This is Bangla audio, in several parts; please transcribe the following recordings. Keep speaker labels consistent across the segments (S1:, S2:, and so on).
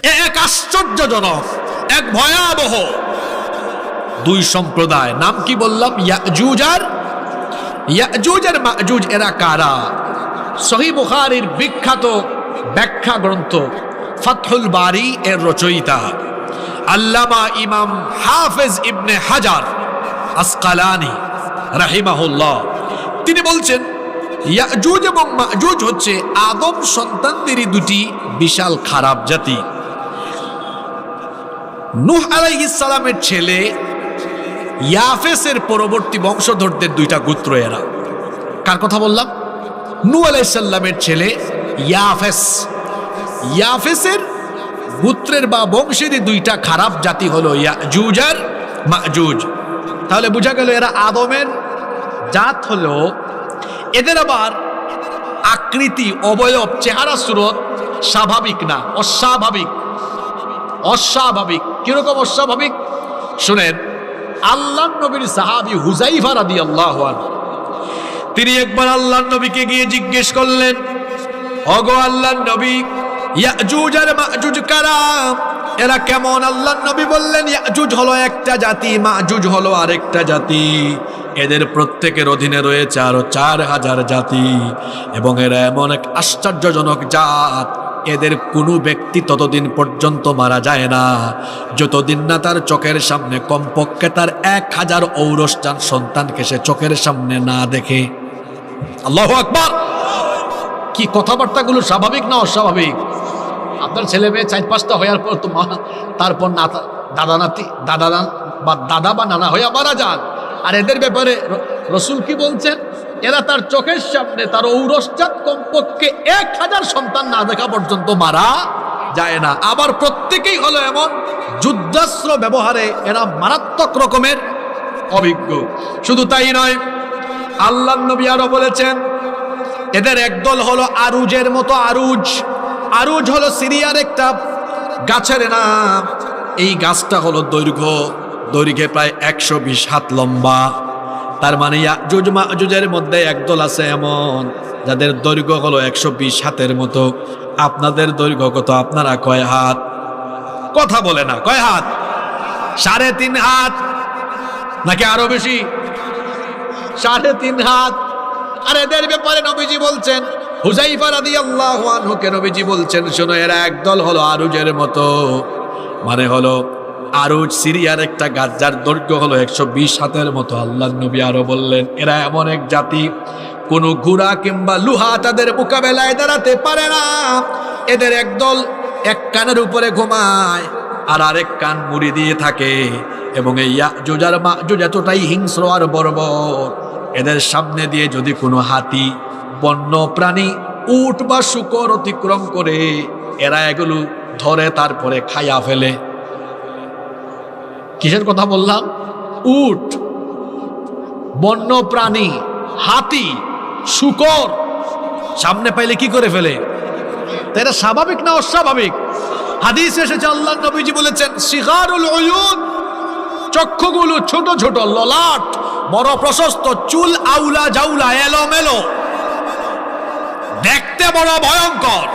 S1: এক আশ্চর্যজনক, এক ভয়াবহ দুই সম্প্রদায়। নাম কি বললাম? ইয়াজুজ আর মাজুজ। এরা কারা? সহিহ বুখারীর বিখ্যাত ব্যাখ্যা গ্রন্থ ফাতহুল বারী এর রচয়িতা আল্লামা ইমাম হাফেজ ইবনে হাজার আসকালানি রাহিমাহুল্লাহ, তিনি বলছেন ইয়াজুজ এবং মাজুজ হচ্ছে আদম সন্তানদেরই দুটি বিশাল খারাপ জাতি। নূহ আলাইহিস সালামের ছেলে ইয়াফেসের পরবর্তী বংশধরদের দুইটা গোত্র এরা। কার কথা বললাম? নূহ আলাইহিস সালামের ছেলে ইয়াফেস। ইয়াফেসের গোত্রের বা বংশেরই দুইটা খারাপ জাতি হলো ইয়াজুজ আর মাজুজ। তাহলে বোঝা গেল এরা আদমের জাত হলো। এদের আবার আকৃতি, অবয়ব, চেহারা, সুরত স্বাভাবিক না, অস্বাভাবিক। অস্বাভাবিক কিরকম অস্বাভাবিক? শুনেন, আল্লাহর নবীর সাহাবী হুযায়ফা রাদিয়াল্লাহু আনহু, তিনি একবার আল্লাহর নবীকে গিয়ে জিজ্ঞেস করলেন, ওগো আল্লাহর নবী, ইয়াজুজ আর মাজুজ কারা? এরা কেমন? আল্লাহর নবী বললেন, ইয়াজুজ হলো একটা জাতি, মাজুজ হলো আরেকটা জাতি। এদের প্রত্যেকের অধীনে রয়েছে আরো 4000 জাতি, এবং এরা এমন এক আশ্চর্যজনক জাত, এদের কোনো ব্যক্তি ততদিন পর্যন্ত মারা যায় না যতদিন না তার চোখের সামনে কমপক্ষে তার 1000 ঔরসজান সন্তানকে সে চোখের সামনে না দেখে। আল্লাহু আকবার! কি কথাবার্তাগুলো স্বাভাবিক না অস্বাভাবিক? আপনার ছেলে মেয়ে 4-5টা হওয়ার পর তো তারপর দাদা বা নানা হইয়া মারা যান। আর এদের ব্যাপারে রসুল কি বলছেন? এরা তার চোখের সামনে তার ঔরসজাত কমপক্ষে 1000 সন্তান না দেখা পর্যন্ত মারা যায় না। আবার প্রত্যেকেই হলো এমন যুদ্ধাস্ত্র ব্যবহারে এরা মারাত্মক রকমের অভিজ্ঞ। শুধু তাই নয়, আল্লাহর নবী আরো বলেছেন এদের একদল হলো আরুজের মতো। আরুজ হলো সিরিয়ার একটা গাছের নাম। এই গাছটা হলো দৈর্ঘ্যে প্রায় 120 হাত লম্বা। তার মানে ইয়াজুজ মাজুজের মধ্যে একদল আছে এমন যাদের দৈর্ঘ্য হলো 120 হাতের মতো। আপনাদের দৈর্ঘ্য কত? আপনারা কয় হাত? কথা বলে না। কয় হাত? 3.5 হাত নাকি আরো বেশি? 3.5 হাত। আর এদের ব্যাপারে নবীজি বলছেন, হুযায়ফা রাদিয়াল্লাহু আনহুকে নবীজি বলছেন, শোনো, এরা একদল হলো আরুজের মতো। মানে হলো আরুজ সিরিয়ার একটা গাছ, যার দৈর্ঘ্য হলো 120 হাতের মতো। আল্লাহর নবী আরো বললেন, এরা এমন এক জাতি, কোন ঘোড়া কিংবা লোহা তাদের মোকাবেলায় দাঁড়াতে পারে না। এদের একদল এক কানের উপরে ঘুমায় আর আরেক কান মুড়ি দিয়ে থাকে। এবং এই ইয়াজুজ আর মাজুজ এতটাই হিংস্র আর বর্বর, এদের সামনে দিয়ে যদি কোনো হাতি, বন্য প্রাণী, উট বা শূকর অতিক্রম করে, এরা এগুলো ধরে তারপরে খাইয়া ফেলে। কিসের কথা বললাম? উট, বন্য প্রাণী, হাতি, শূকর সামনে পাইলে কি করে ফেলে? এটা স্বাভাবিক না অস্বাভাবিক? হাদিসে এসেছে, আল্লাহর নবীজি বলেছেন, সিগারুল উয়ুন, চক্ষুগুলো ছোট ছোট, ললাট বড় প্রশস্ত, চুল আউলা জাউলা, এলোমেলো, দেখতে বড় ভয়ঙ্কর।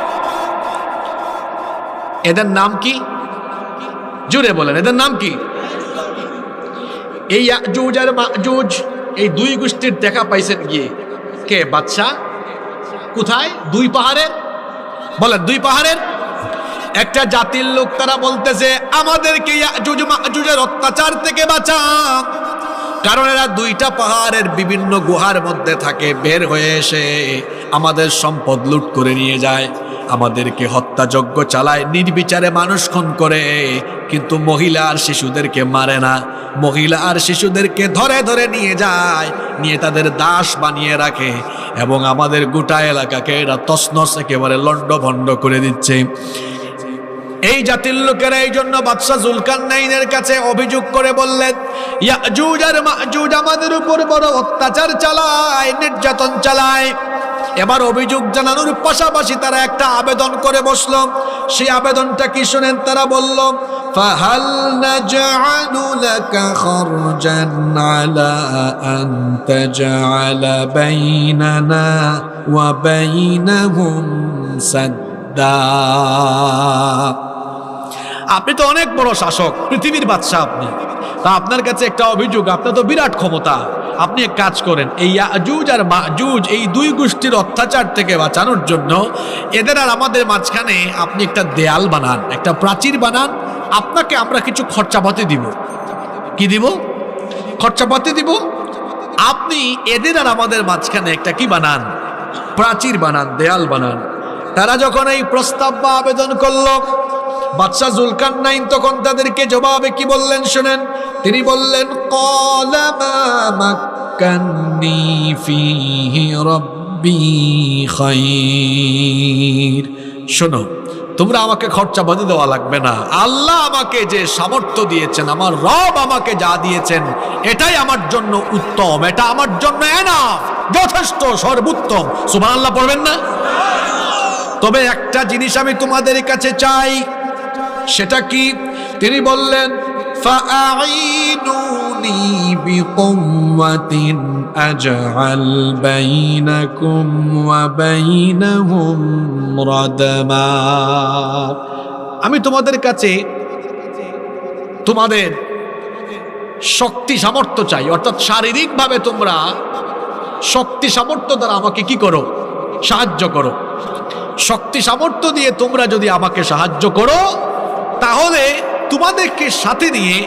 S1: এদের নাম কি? জুড়ে বলেন, এদের নাম কি? এই ইয়াজুজ আর মাজুজ, এই দুই গোষ্ঠীর দেখা পাইছেন গিয়ে কে? বাদশা। কোথায়? 2 পাহাড়ের। বলেন, 2 পাহাড়ের একটা জাতির লোক, তারা বলতেছে আমাদেরকে ইয়াজুজ মাজুজের অত্যাচার থেকে বাঁচান। কারণ এরা 2টা পাহাড়ের বিভিন্ন গুহার মধ্যে থাকে, বের হয়ে এসে আমাদের সম্পদ লুট করে নিয়ে যায়, আমাদেরকে হত্যাযজ্ঞ চালায়, নির্বিচারে মানুষ খুন করে, কিন্তু মহিলা আর শিশুদেরকে মারে না। মহিলা আর শিশুদেরকে ধরে ধরে নিয়ে যায়, নিয়ে তাদের দাস বানিয়ে রাখে, এবং আমাদের গোটা এলাকাকে এরা তছনছ একেবারে লন্ডভন্ড করে দিচ্ছে। এই জাতির লোকেরা এই জন্য বাদশা জুলকারনাইনের কাছে অভিযোগ করে বললেন, ইয়াজুজ আর মাজুজ আমাদের উপর বড় অত্যাচার চালায়, নির্যাতন চালায়। এবার অভিযোগ জানানোর পাশাপাশি তারা একটা আবেদন করে বসলো। সেই আবেদনটা কি শুনেন? তারা বলল, ফাহাল নাজআলু লাকা খরজান আলা আন তাজআলা বাইনানা ওয়া বাইনাহুম সাদ্দা। আপনি তো অনেক বড় শাসক, পৃথিবীর বাদশাহ আপনি, তা আপনার কাছে একটা অভিযোগ, আপনার তো বিরাট ক্ষমতা, আপনি এক কাজ করেন, এই ইয়াজুজ আর মাজুজ এই দুই গোষ্ঠীর অত্যাচার থেকে বাঁচানোর জন্য এদের আর আমাদের মাঝখানে আপনি একটা দেয়াল বানান, একটা প্রাচীর বানান, আপনাকে আমরা কিছু খরচাপাতি দিব। কি দিব? খরচাপাতি দিব। আপনি এদের আর আমাদের মাঝখানে একটা কি বানান? প্রাচীর বানান, দেয়াল বানান। তারা যখন এই প্রস্তাব বা আবেদন করল, বাদশা জুলকারনাইন তখন তাদেরকে জবাবে কি বললেন শুনেন। তিনি বললেন, ক্বালা মা মাক্কান্নী ফীহি রাব্বী খায়র। শোনো, তোমরা আমাকে খরচাপাতি দেওয়া লাগবে না। আল্লাহ আমাকে যে সামর্থ্য দিয়েছেন, আমার রব আমাকে যা দিয়েছেন, এটাই আমার জন্য উত্তম, এটা আমার জন্য এনাফ, যথেষ্ট, সর্বোত্তম। সুবহানাল্লাহ পড়বেন না? তবে একটা জিনিস আমি তোমাদের কাছে চাই, সেটা কি? তিনি বললেন, ফাআইনুনি বিকুওয়াতিন আজআল বাইনাকুম ওয়া বাইনাহুম রাদমা। আমি তোমাদের কাছে তোমাদের শক্তি সামর্থ্য চাই, অর্থাৎ শারীরিকভাবে তোমরা শক্তি সামর্থ্য দ্বারা আমাকে কি করো? সাহায্য করো। শক্তি সামর্থ্য দিয়ে তোমরা যদি আমাকে সাহায্য করো, তাহলে তোমাদেরকে সাথে নিয়ে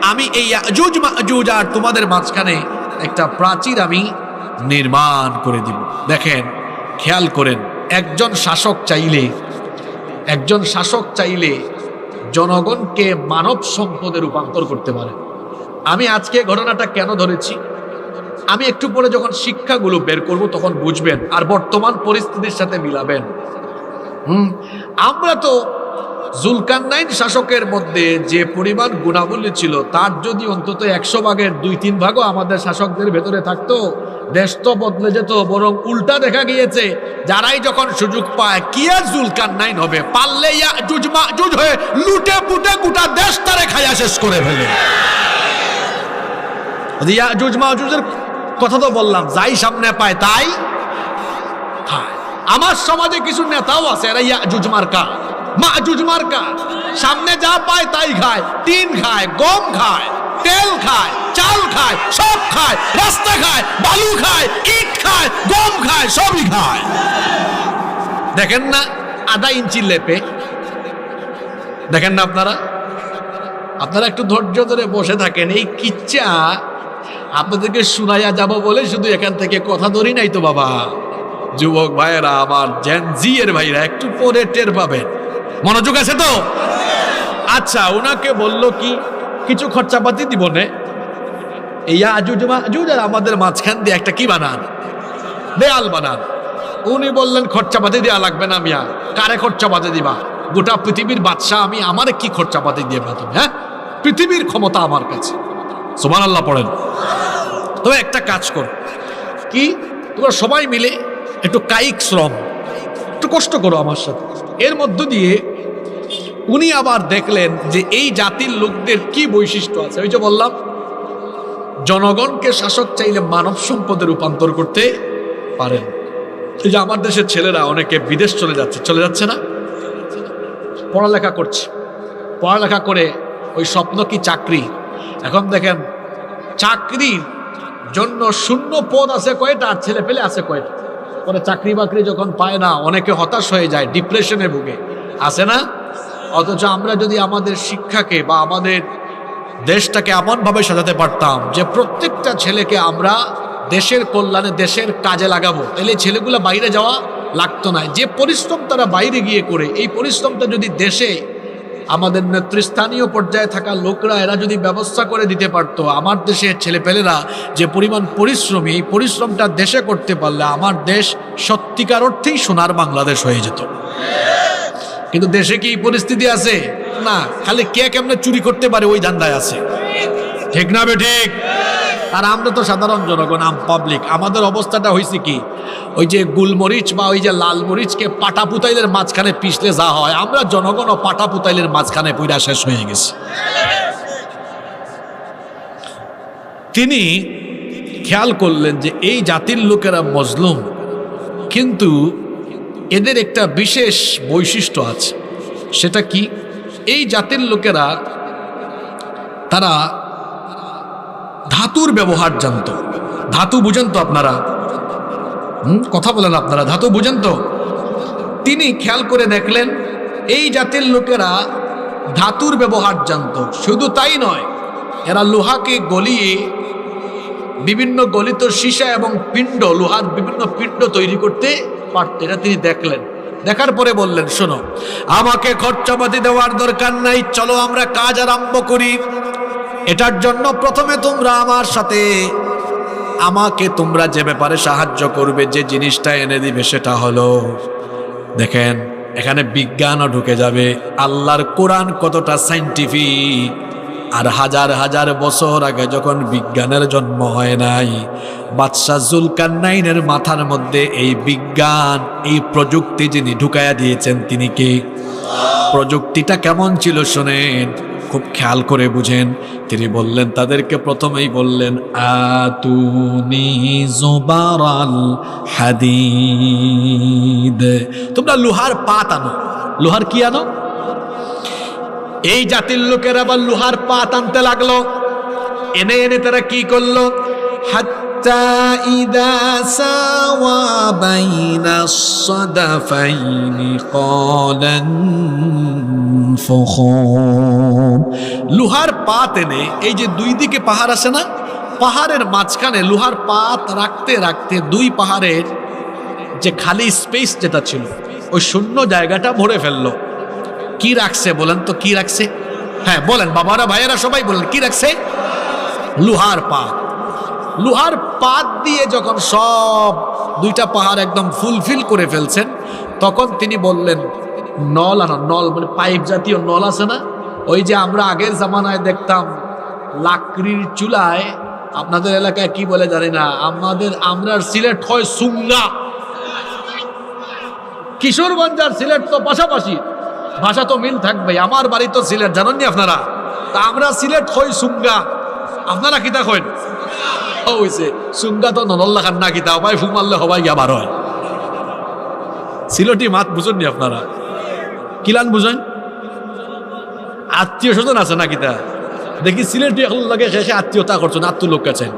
S1: আমি এই ইয়াজুজ মাজুজ আর তোমাদের মাঝখানে একটা প্রাচীর আমি নির্মাণ করে দিব। দেখেন, খেয়াল করেন, একজন শাসক চাইলে জনগণকে মানব সম্পদে রূপান্তর করতে পারে। আমি আজকে ঘটনাটা কেন ধরেছি, আমি একটু পরে যখন শিক্ষাগুলো বের করব তখন বুঝবেন, আর বর্তমান পরিস্থিতির সাথে মিলাবেন। আমরা তো জুলকারনাইন শাসকের মধ্যে যে পরিমাণ গুণাবলী ছিল, তার যদি অন্তত 100 ভাগের 2-3 ভাগও আমাদের শাসকদের ভেতরে থাকতো, দেশ তো বদলে যেত। বরং উল্টা দেখা গিয়েছে, যারাই যখন সুযোগ পায়, কি আর জুলকারনাইন হবে, পারলে ইয়াজুজ মাজুজ হয়ে লুটে পুটে গোটা দেশ তারে খায়া শেষ করে ফেলে। ইয়াজুজ মাজুজের কথা তো বললাম, যাই সামনে পায় তাই খায়। আমার সমাজে কিছু নেতাও আছে, এরা ইয়াজুজ মার্কা, মাজুজ মার্কা, সামনে যা পায় তাই খায়। টিন খায়, গম খায়, তেল খায়, চাল খায়, সব খায়, রাস্তা খায়, বালু খায়, ইট খায়, গম খায়, সবই খায়। দেখেন না আধা ইঞ্চি লেপে, দেখেন না আপনারা একটু ধৈর্য ধরে বসে থাকেন। এই কিচ্ছা আপনাদেরকে শুনাইয়া যাব বলে শুধু এখান থেকে কথা ধরি নাই তো বাবা। যুবক ভাইয়েরা, আমার জেন জি এর ভাইরা, একটু পরে টের পাবেন। মনোযোগ আছে তো? আচ্ছা, ওনাকে বললো কি, কিছু খরচাপাতি দিব নে, এই ইয়াজুজ মাজুজ আর আমাদের মাঝখান দিয়ে একটা কি বানান? দেয়াল বানান। উনি বললেন, খরচাপাতি দেওয়া লাগবে না মিয়া। কারে খরচাপাতি দিবা? গোটা পৃথিবীর বাদশাহ আমি, আমারে কি খরচাপাতি দিয়ে তুমি? হ্যাঁ, পৃথিবীর ক্ষমতা আমার কাছে। সুবহানাল্লাহ পড়েন। তবে একটা কাজ করো, কি, তোমরা সবাই মিলে একটু কায়িক শ্রম, একটু কষ্ট করো আমার সাথে। এর মধ্য দিয়ে উনি আবার দেখলেন যে এই জাতির লোকদের কি বৈশিষ্ট্য আছে। ওই যে বললাম, জনগণকে শাসক চাইলে মানব সম্পদে রূপান্তর করতে পারেন। এই যে আমার দেশের ছেলেরা অনেকে বিদেশ চলে যাচ্ছে না, পড়ালেখা করছে, পড়ালেখা করে ওই স্বপ্ন কি চাকরি। এখন দেখেন, চাকরির জন্য শূন্য পদ আছে কয়টা, আর ছেলে পেলে আছে কয়টা। পরে চাকরি বাকরি যখন পায় না, অনেকে হতাশ হয়ে যায়, ডিপ্রেশনে ভুগে, আছে না? অথচ আমরা যদি আমাদের শিক্ষাকে বা আমাদের দেশটাকে এমনভাবে সাজাতে পারতাম যে প্রত্যেকটা ছেলেকে আমরা দেশের কল্যাণে, দেশের কাজে লাগাবো, তাহলে ছেলেগুলো বাইরে যাওয়া লাগতো না। যে পরিশ্রম তারা বাইরে গিয়ে করে, এই পরিশ্রমটা যদি দেশে আমাদের নেতৃস্থানীয় পর্যায়ে থাকা লোকরা, এরা যদি ব্যবস্থা করে দিতে পারতো, আমার দেশের ছেলেপেলেরা যে পরিমাণ পরিশ্রমী, এই পরিশ্রমটা দেশে করতে পারলে আমার দেশ সত্যিকার অর্থেই সোনার বাংলাদেশ হয়ে যেত। কিন্তু দেশে কি এই পরিস্থিতি আছে? না, খালি কে কেমনে চুরি করতে পারে ওই ধান্দায় আছে। ঠিক না বেঠিক? আর আমরা তো সাধারণ জনগণ, পাবলিক, আমাদের অবস্থাটা হয়েছে কি, ওই যে গুলমরিচ বা ওই যে লাল মরিচকে পাটা পুতাইলের মাঝখানে পিষলে যা হয়, আমরা জনগণ ও পাটা পুতাইলের মাঝখানে পুইরা শেষ হয়ে গেছে। তিনি খেয়াল করলেন যে এই জাতির লোকেরা মজলুম, কিন্তু এদের একটা বিশেষ বৈশিষ্ট্য আছে। সেটা কি? এই জাতির লোকেরা তারা ধাতুর ব্যবহার জানতো। ধাতু বুঝেন তো আপনারা? কথা বলেন আপনারা, ধাতু বুঝেন তো? তিনি খেয়াল করে দেখলেন এই জাতির লোকেরা ধাতুর ব্যবহার জানতো। শুধু তাই নয়, এরা লোহাকে গলিয়ে বিভিন্ন গলিত সীসা এবং পিণ্ড, লোহার বিভিন্ন পিণ্ড তৈরি করতে পারত। এটা তিনি দেখলেন। দেখার পরে বললেন, শোনো, আমাকে খরচাপাতি দেওয়ার দরকার নাই, চলো আমরা কাজ আরম্ভ করি। এটার জন্য প্রথমে তোমরা আমার সাথে, আমাকে তোমরা যে ব্যাপারে সাহায্য করবে, যে জিনিসটা এনে দিবে, সেটা হলো, দেখেন এখানে বিজ্ঞানও ঢুকে যাবে। আল্লাহর কোরআন কতটা সাইন্টিফিক। আর হাজার হাজার বছর আগে যখন বিজ্ঞানের জন্ম হয় নাই, বাদশাহ জুলকারনাইনের মাথার মধ্যে এই বিজ্ঞান, এই প্রযুক্তি যিনি ঢুকাইয়া দিয়েছেন, তিনি কে? প্রযুক্তিটা কেমন ছিল শোনেন, খুব খেয়াল করে বুঝেন। তিনি বললেন, তাদেরকে প্রথমেই বললেন, আতুনি জুবারাল হাদিদ, তোমরা লোহার পাত আনো। লোহার কি আনো? এই জাতির লোকেরা আবার লোহার পাত আনতে লাগলো। এনে এনে তারা কি করলো? হাত্তা ইদা সাওয়া বাইনাস সাদাফাইনি ক্বালান ফুখুম। লোহার পাত এনে, এই যে দুই দিকে পাহাড় আছে না, পাহাড়ের মাঝখানে লোহার পাত রাখতে রাখতে দুই পাহাড়ের যে খালি স্পেস যেটা ছিল, ওই শূন্য জায়গাটা ভরে ফেললো। কি রাখছে বলেন তো? কি রাখছে? হ্যাঁ বলেন, বাবারা ভাইয়েরা সবাই বলেন, কি রাখছে? লোহার পাত। লোহার পাত দিয়ে যখন সব দুইটা পাহাড় একদম ফুলফিল করে ফেলছেন, তখন তিনি বললেন, নল আনো। নল মানে পাইপ জাতীয় নল আছে না, ওই যে আমরা আগের জামানায় দেখতাম লাকড়ির চুলায়, আপনাদের এলাকায় কি বলে জানি না, আমরা সিলেট হয় সুঙ্গা। কিশোরগঞ্জ আর সিলেট তো পাশাপাশি, ভাষা তো মিল থাকবে। আমার বাড়ি তো সিলেট, জানেননি আপনারা? তা আমরা সিলেট হই সুঙ্গা, আপনারা কিতা কইন? হইছে সুঙ্গা তো ননল্লা খান না, কিতা হবাই ফু মারলে হবাই গিয়া বার হয়। সিলেটি মাত বুঝেননি আপনারা? কিলান বুঝেন? আত্মীয় স্বজন আছে না কিতা? দেখি সিলেটি এখন লাগে শেষে আত্মীয়তা করছেন, আত্মীয় লোক কাছেন,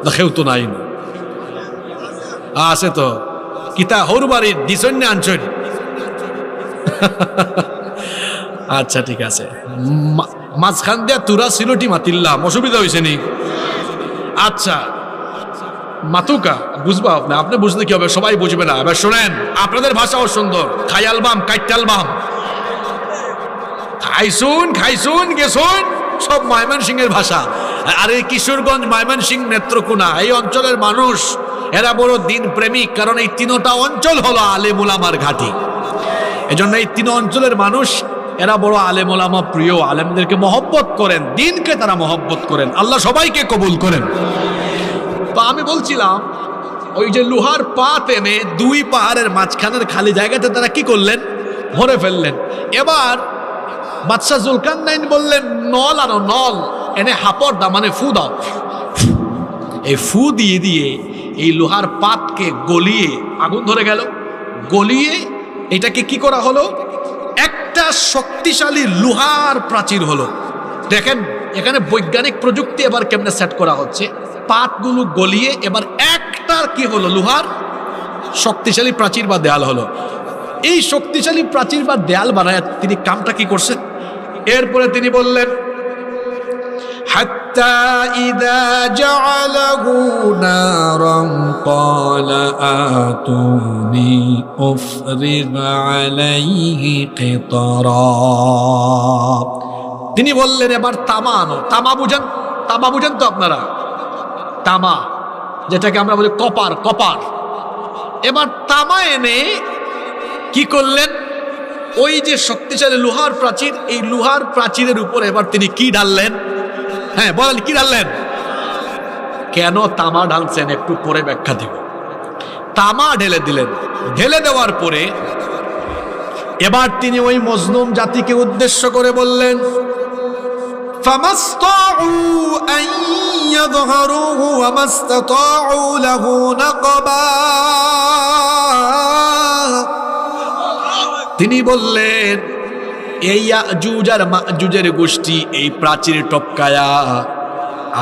S1: দেখেও তো নাই আছে তো। কিতা হর বাড়ির দিছেন না আনছেন? আচ্ছা ঠিক আছে, মাঝখান দিয়া তুরা সিলটি মাতিল্লাম, অসুবিধা হয়েছে নি? আচ্ছা মাতুকা বুঝবা আপনি, আপনি বুঝলে কি হবে, সবাই বুঝবে না। এবার শোনেন, আপনাদের ভাষাও সুন্দর, খাইয়ালবাম কাইটালবাম, খাইছুন খাইছুন গেছুন, সব ময়মনসিংহের ভাষা। আর এই কিশোরগঞ্জ, ময়মনসিংহ, নেত্রকোনা, এই অঞ্চলের মানুষ এরা বড় দিন প্রেমিক, কারণ এই তিনটা অঞ্চল হলো আলেম উলামার ঘাঁটি। এজন্য এই তিন অঞ্চলের মানুষ এরা বড় আলেম ওলামা প্রিয়, আলেমদেরকে মহব্বত করেন, দিনকে তারা মহব্বত করেন। আল্লাহ সবাইকে কবুল করেন। তো আমি বলছিলাম, ওই যে লোহার পাত এনে দুই পাহাড়ের মাঝখানের খালি জায়গাতে তারা কি করলেন? ভরে ফেললেন। এবার বাদশাহ জুলকারনাইন বললেন, নল আনো, নল এনে হাপড় দাও, মানে ফু দাও। এই ফু দিয়ে দিয়ে এই লোহার পাতকে গলিয়ে, আগুন ধরে গেল, গলিয়ে এটাকে কি করা হলো? একটা শক্তিশালী লোহার প্রাচীর হলো। দেখেন এখানে বৈজ্ঞানিক প্রযুক্তি এবার কেমনে সেট করা হচ্ছে। পাতগুলো গলিয়ে এবার একটা কি হলো? লোহার শক্তিশালী প্রাচীর বা দেয়াল হলো। এই শক্তিশালী প্রাচীর বা দেয়াল বানায় তিনি কামটা কি করছেন? এরপরে তিনি বললেন, হাত্তা ইদা জাআলাহু নারান ক্বালা আতুনি উফরিগ আলাইহি কিতরা। তিনি বললেন, এবার তামা আনো। তামা বুঝেন? তামা বুঝেন তো আপনারা? তামা যেটাকে আমরা বলি কপার, কপার। এবার তামা এনে কি করলেন? ওই যে শক্তিশালী লোহার প্রাচীর, এই লোহার প্রাচীরের উপর এবার তিনি কি ঢাললেন? হ্যাঁ বলেন, কি ঢাললেন? কেন তামা ঢালছেন একটু পরে ব্যাখ্যা দিব। তামা ঢেলে দিলেন। ঢেলে দেওয়ার পরে এবার তিনি ওই মজলুম জাতিকে উদ্দেশ্য করে বললেন, ফামাসতাউ আন ইয়াযহারুহু ওয়া মাসতাউ লাহু নাকবা। তিনি বললেন, এই ইয়াজুজ আর মাজুজের গোষ্ঠী এই প্রাচীর টপকায়া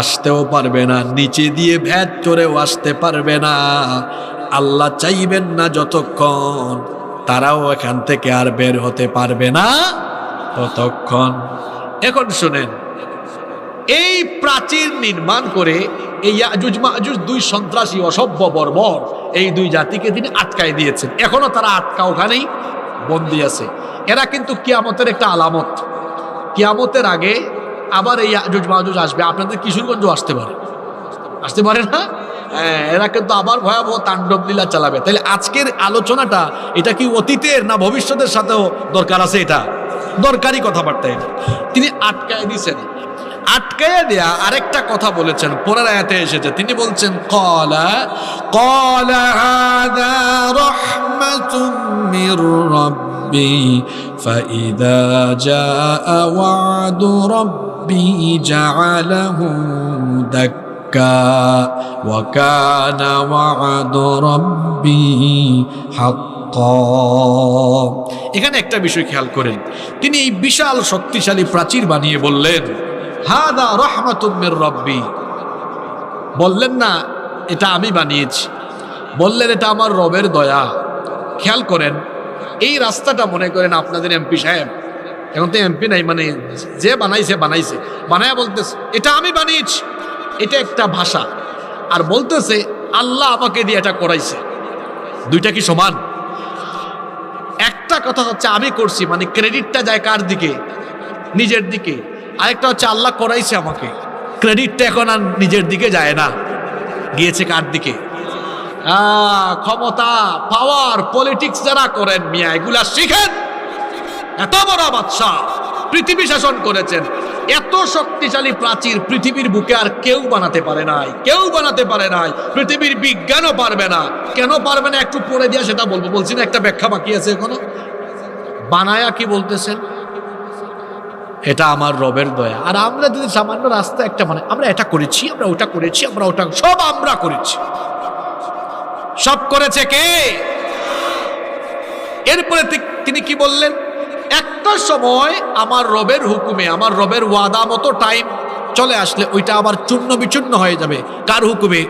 S1: আসতেও পারবে না, নিচে দিয়ে ভেদ চড়েও আসতে পারবে না। আল্লাহ চাইবেন না যতক্ষণ, তারাও এখান থেকে আর বের হতে পারবে না ততক্ষণ। এখন শুনেন, এই প্রাচীর নির্মাণ করে এই ইয়াজুজ মাজুজ দুই সন্ত্রাসী অসভ্য বর্বর এই দুই জাতিকে তিনি আটকায় দিয়েছেন। এখনো তারা আটকা ওখানেই বন্দী আছে। এরা কিন্তু কিয়ামতের একটা আলামত। কিয়ামতের আগে আবার এই ইয়াজুজ মাজুজ আসবে, আপনাদের কিশোরগঞ্জও আসতে পারে না? হ্যাঁ, এরা কিন্তু আবার ভয়াবহ তাণ্ডব লীলা চালাবে। তাহলে আজকের আলোচনাটা এটা কি অতীতের না ভবিষ্যতের সাথেও দরকার আছে? এটা দরকারি কথাবার্তা। এটা তিনি আটকায় দিয়েছেন। আটকায় দেয়া আরেকটা কথা বলেছেন, পরের আয়াতে এসেছে, তিনি বলছেন ক্বালা হাযা রাহমাতুম মির রাব্বি ফাইযা জাআ ওয়া'দু রাব্বি জা'আলাহু দাক্কা ওয়া কানা ওয়া'দু রাব্বি হাক্কা। এখানে একটা বিষয় খেয়াল করেন, তিনি এই বিশাল শক্তিশালী প্রাচীর বানিয়ে বললেন হাদা রাহমাতুম মির রাব্বি, বললেন না এটা আমি বানিয়েছি, বললেন এটা আমার রবের দয়া। খেয়াল করেন, এই রাস্তাটা মনে করেন আপনাদের এমপি সাহেব, এখন তো এমপি নাই, মানে যে বানাইছে বানায়া বলতেছে এটা আমি বানিয়েছি। এটা একটা ভাষা, আর বলতেছে আল্লাহ আমাকে দিয়ে এটা করাইছে। দুইটা কি সমান? একটা কথা হচ্ছে আমি করছি, মানে ক্রেডিটটা যায় কার দিকে? নিজের দিকে। আরেকটা হচ্ছে আল্লাহ করাইছে আমাকে, ক্রেডিটটা এখন আর নিজের দিকে যায় না, গিয়েছে কার দিকে? ক্ষমতা, পাওয়ার, পলিটিক্স যারা করেন মিয়া, এগুলা শিখেন। এত বড় বাদশা, পৃথিবী শাসন করেছেন, এত শক্তিশালী প্রাচীর পৃথিবীর বুকে আর কেউ বানাতে পারে নাই, পৃথিবীর বিজ্ঞানও পারবে না। কেন পারবে না একটু পরে দিয়া সেটা বলবো, বলছি না একটা ব্যাখ্যা বাকি আছে এখনো। বানায়া কি বলতেছেন? এটা আমার রবের দয়া। আর আমরা যদি সামান্য রাস্তা একটা মানে আমরা এটা করেছি, আমরা ওটা করেছি, আমরা ওটা সব আমরা করেছি, সব করেছে কে? এরপরে তিনি কি বললেন? একটা সময় আমার রবের হুকুমে, আমার রবের ওয়াদা মতো টাইম চলে আসলে ওইটা আবার চূর্ণ বিচূর্ণ হয়ে যাবে। কার হুকুমে?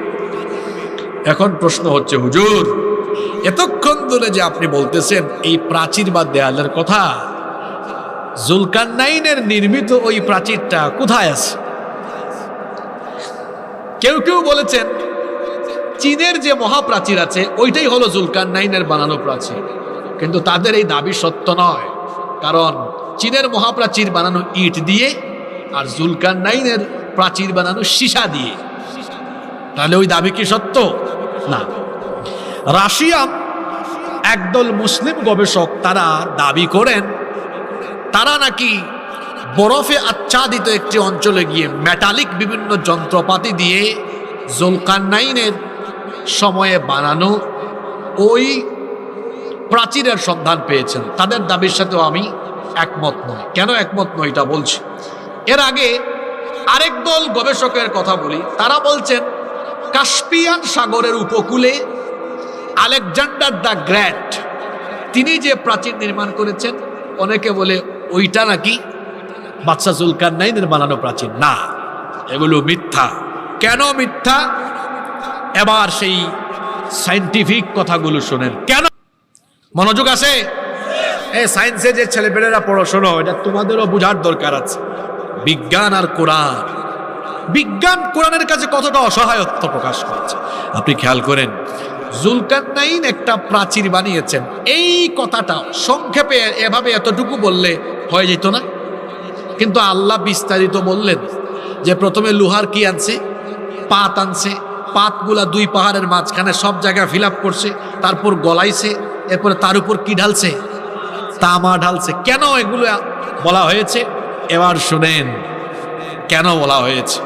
S1: এখন প্রশ্ন হচ্ছে, হুজুর এতক্ষণ ধরে যে আপনি বলতেছেন এই প্রাচীর বা দেয়ালের কথা, জুলকারনাইনের নির্মিত ওই প্রাচীরটা কোথায় আছে? কেউ বলেছেন চীনের যে মহাপ্রাচীর আছে ওইটাই হলো জুলকারনাইনের বানানো প্রাচীর, কিন্তু তাদের এই দাবি সত্য নয়। কারণ চীনের মহাপ্রাচীর বানানো ইট দিয়ে আর জুলকারনাইনের প্রাচীর বানানো সীসা দিয়ে। তাহলে ওই দাবি কি সত্য? না। রাশিয়া একদল মুসলিম গবেষক তারা দাবি করেন তারা নাকি বরফে আচ্ছাদিত একটি অঞ্চলে গিয়ে মেটালিক বিভিন্ন যন্ত্রপাতি দিয়ে জুলকারনাইনের সময়ে বানানো ওই প্রাচীরের সন্ধান পেয়েছেন। তাদের দাবির সাথেও আমি একমত নই। কেন একমত নই এটা বলছি। এর আগে আরেক দল গবেষকের কথা বলি, তারা বলছেন কাস্পিয়ান সাগরের উপকূলে আলেকজান্ডার দ্য গ্রেট তিনি যে প্রাচীর নির্মাণ করেছেন, অনেকে বলে ওইটা নাকি বাদশা জুলকারনাইনের বানানো প্রাচীর। না, এগুলো মিথ্যা। কেন মিথ্যা? এবার সেই সায়েন্টিফিক কথাগুলো শোনেন। কেন? মনোযোগ আছে? এই সায়েন্সে যে ছেলেপেলেরা পড়াশোনা, এটা তোমাদেরও বোঝার দরকার আছে। বিজ্ঞান আর কোরআন, বিজ্ঞান কোরআনের কাছে কতটা অসহায়ত্ব প্রকাশ করছে আপনি খেয়াল করেন। জুলকারনাইন একটা প্রাচীর বানিয়েছেন, এই কথাটা সংক্ষেপে এভাবে এতটুকু বললে হয়ে যেত না? কিন্তু আল্লাহ বিস্তারিত বললেন যে প্রথমে লোহার কি আনছে? পাত আনছে। পাতগুলা দুই পাহাড়ের মাঝখানে সব জায়গায় ফিল আপ করছে, তারপর গলাইছে, এরপরে তার উপর কি ঢালছে? তামা ঢালছে। কেন এগুলো বলা হয়েছে? এবার শুনেন কেন বলা হয়েছে।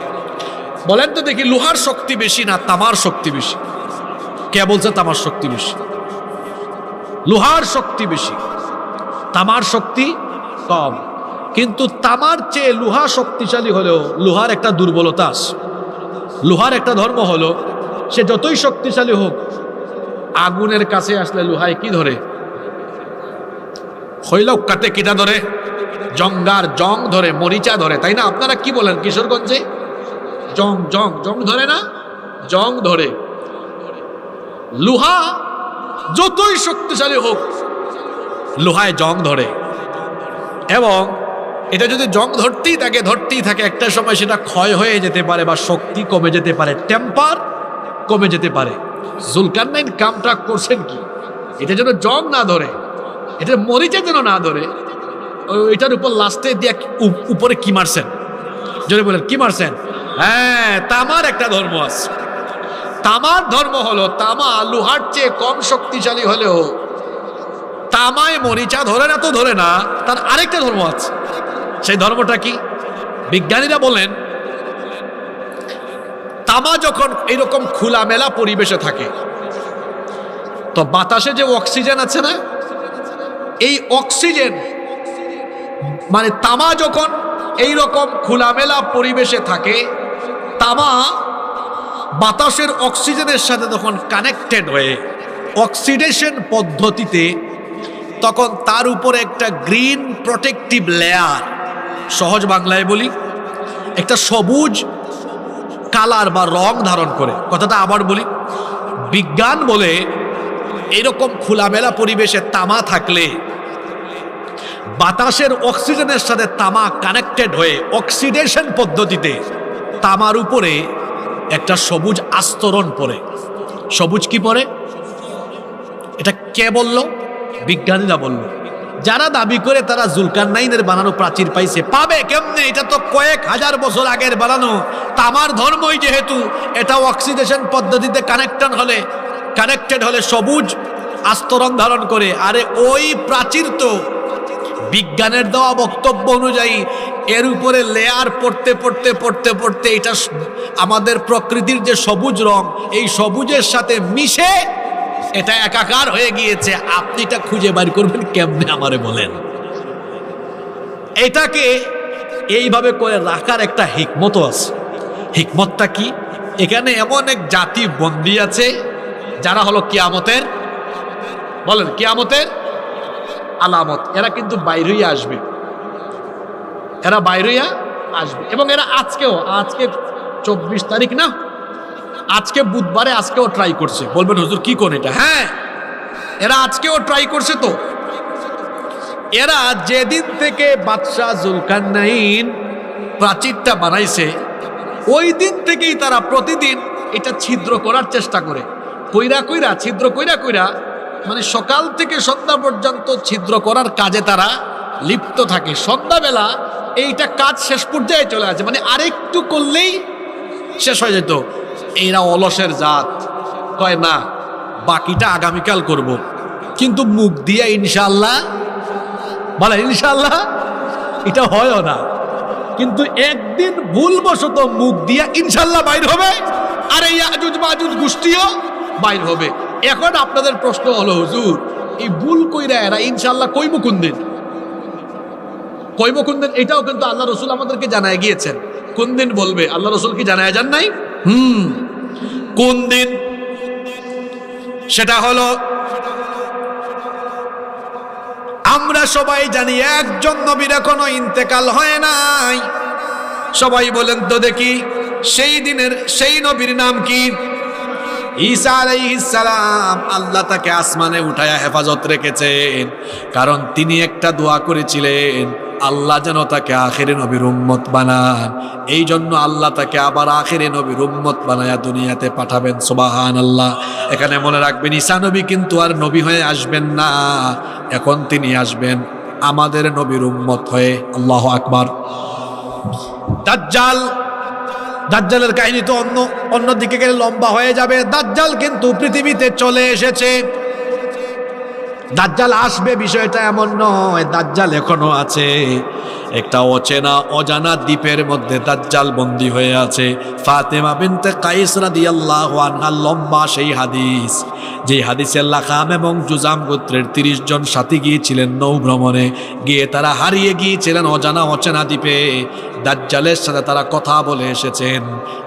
S1: বলেন তো দেখি, লোহার শক্তি বেশি না তামার শক্তি বেশি? কে বলছে তামার শক্তি বেশি? লোহার শক্তি বেশি, তামার শক্তি কম। কিন্তু তামার চেয়ে লোহা শক্তিশালী হলেও লোহার একটা দুর্বলতা আছে। লোহার একটা ধর্ম হলো, সে যতই শক্তিশালী হোক, আগুনের কাছে আসলে লোহায় কি ধরে? হইলেও কাটে, কিটা ধরে? জঙ্গার জং ধরে, মরিচা ধরে, তাই না? আপনারা কি বলেন কিশোরগঞ্জে? জং জং জং ধরে না? জং ধরে। লোহা যতই শক্তিশালী হোক, লোহায় জং ধরে, এবং এটা যদি জং ধরতেই থাকে, একটা সময় সেটা ক্ষয় হয়ে যেতে পারে বা শক্তি কমে যেতে পারে, টেম্পার কমে যেতে পারে। জুলকারনাইন কামটা করছেন কি? এটা যেন জং না ধরে, এটা মরিচা যেন না ধরে, এটার উপর লাস্টে দিয়ে উপরে কি মারছেন? যদি বলেন কি মারছেন? হ্যাঁ, তামার একটা ধর্ম আছে। তামার ধর্ম হলো, তামা লোহার চেয়ে কম শক্তিশালী হলেও তামায় মরিচা ধরে না, তো ধরে না, তার আরেকটা ধর্ম আছে। সেই ধর্মটা কি? বিজ্ঞানীরা বলেন তামা যখন এইরকম খোলামেলা পরিবেশে থাকে, তো বাতাসে যে অক্সিজেন আছে না, এই অক্সিজেন মানে তামা যখন এইরকম খোলামেলা পরিবেশে থাকে, তামা বাতাসের অক্সিজেনের সাথে তখন কানেক্টেড হয়ে অক্সিডেশন পদ্ধতিতে তখন তার উপরে একটা গ্রিন প্রোটেক্টিভ লেয়ার, সহজ বাংলায় বলি, একটা সবুজ কালার বা রং ধারণ করে। কথাটা আবার বলি, বিজ্ঞান বলে এরকম খোলামেলা পরিবেশে তামা থাকলে বাতাসের অক্সিজেনের সাথে তামা কানেক্টেড হয়ে অক্সিডেশন পদ্ধতিতে তামার উপরে একটা সবুজ আস্তরণ পড়ে। সবুজ কি পড়ে? এটা কে বলল? বিজ্ঞানীরা বলল। যারা দাবি করে তারা জুলকারনাইনের বানানো প্রাচীর পাইছে, পাবে কেমনে? এটা তো কয়েক হাজার বছর আগের বানানো। তামার ধর্মই যেহেতু, এটা অক্সিডেশন পদ্ধতিতে কানেক্টেড হলে সবুজ আস্তরণ ধারণ করে। আরে ওই প্রাচীর তো বিজ্ঞানের দেওয়া বক্তব্য অনুযায়ী এর উপরে লেয়ার পড়তে এটা আমাদের প্রকৃতির যে সবুজ রং, এই সবুজের সাথে মিশে এটা একাকার হয়ে গিয়েছে। আপনি এটা খুঁজে বের করবেন কেমনে আমারে বলেন? এটাকে এইভাবে করে রাখার একটা হিকমত আছে। হিকমতটা কি? এখানে এমন এক জাতি বন্দী আছে যারা হলো কিয়ামতের, বলেন কিয়ামতের আলামত। এরা কিন্তু বাইরে আসবে, এরা বাইরে আসবে, এবং এরা আজকে 24 তারিখ না, আজকে বুধবারে আজকেও ট্রাই করছে। বলবেন হুজুর কি কোন এটা? হ্যাঁ, এরা আজকেও ট্রাই করছে। তো এরা যেদিন থেকে বাদশাহ জুলকারনাইন প্রাচীরটা বানাইছে, ওই দিন থেকেই তারা প্রতিদিন এটা ছিদ্র করার চেষ্টা করে, ছিদ্র কইরা মানে সকাল থেকে সন্ধ্যা পর্যন্ত ছিদ্র করার কাজে তারা লিপ্ত থাকে। সন্ধ্যাবেলা এইটা কাজ শেষ পর্যায়ে চলে আসে, মানে আরেকটু করলেই শেষ হয়ে যেত। এরা অলসের জাত, কয় না বাকিটা আগামীকাল করব, কিন্তু মুখ দিয়ে ইনশাআল্লাহ বলে, ইনশাআল্লাহ এটা হয়ও না, কিন্তু একদিন ভুলবশত মুখ দিয়া ইনশাআল্লাহ বাইর হবে, আর এই ইয়াজুজ মাজুজ গোষ্ঠীও বাইর হবে। এখন আপনাদের প্রশ্ন হলো, হুজুর এই ভুল কইরা এরা ইনশাআল্লাহ কইব কোন দিন? এটাও কিন্তু আল্লাহ রসুল আমাদেরকে জানায় গিয়েছেন। কোন দিন বলবে আল্লাহ রসুল কি জানায় যান নাই? কোন দিন? সেটা হলো, আমরা সবাই জানি একজন নবীর এখনো ইন্তেকাল হয় নাই। সবাই বলেন তো দেখি, সেই দিনের সেই নবীর নাম কি? ঈসা আলাইহিস সালাম। আল্লাহ তাকে আসমানে উঠায়া হেফাজত রেখেছেন, কারণ তিনি একটা দোয়া করেছিলেন, আল্লাহ যেন তাকে আখিরে নবীর উম্মত বানান। এই জন্য আল্লাহ তাকে আবার আখিরে নবীর উম্মত বানায়া দুনিয়াতে পাঠাবেন। সুবহানাল্লাহ। এখানে মনে রাখবেন, ঈসা নবী কিন্তু আর নবী হয়ে আসবেন না, এখন তিনি আসবেন আমাদের নবীর উম্মত হয়ে। আল্লাহু আকবার। দাজ্জালের কাহিনী তো অন্যদিকে গেলে লম্বা হয়ে যাবে। দাজ্জাল কিন্তু পৃথিবীতে চলে এসেছে, দাজ্জাল আসবে বিষয়টা এমন নয়, দাজ্জাল এখনো আছে। একটা অচেনা অজানা দ্বীপের মধ্যে দাজ্জাল বন্দী হয়ে আছে। ফাতেমা বিনতে কাইস রাদিয়াল্লাহু আনহা লম্বা সেই হাদিস, যে হাদিসে লাখাম এবং জুজাম গোত্রের 30 জন সাথী গিয়েছিলেন নৌ ভ্রমণে, গিয়ে তারা হারিয়ে গিয়েছিলেন অজানা অচেনা দ্বীপে। দাজ্জালের সাথে তারা কথা বলে এসেছেন।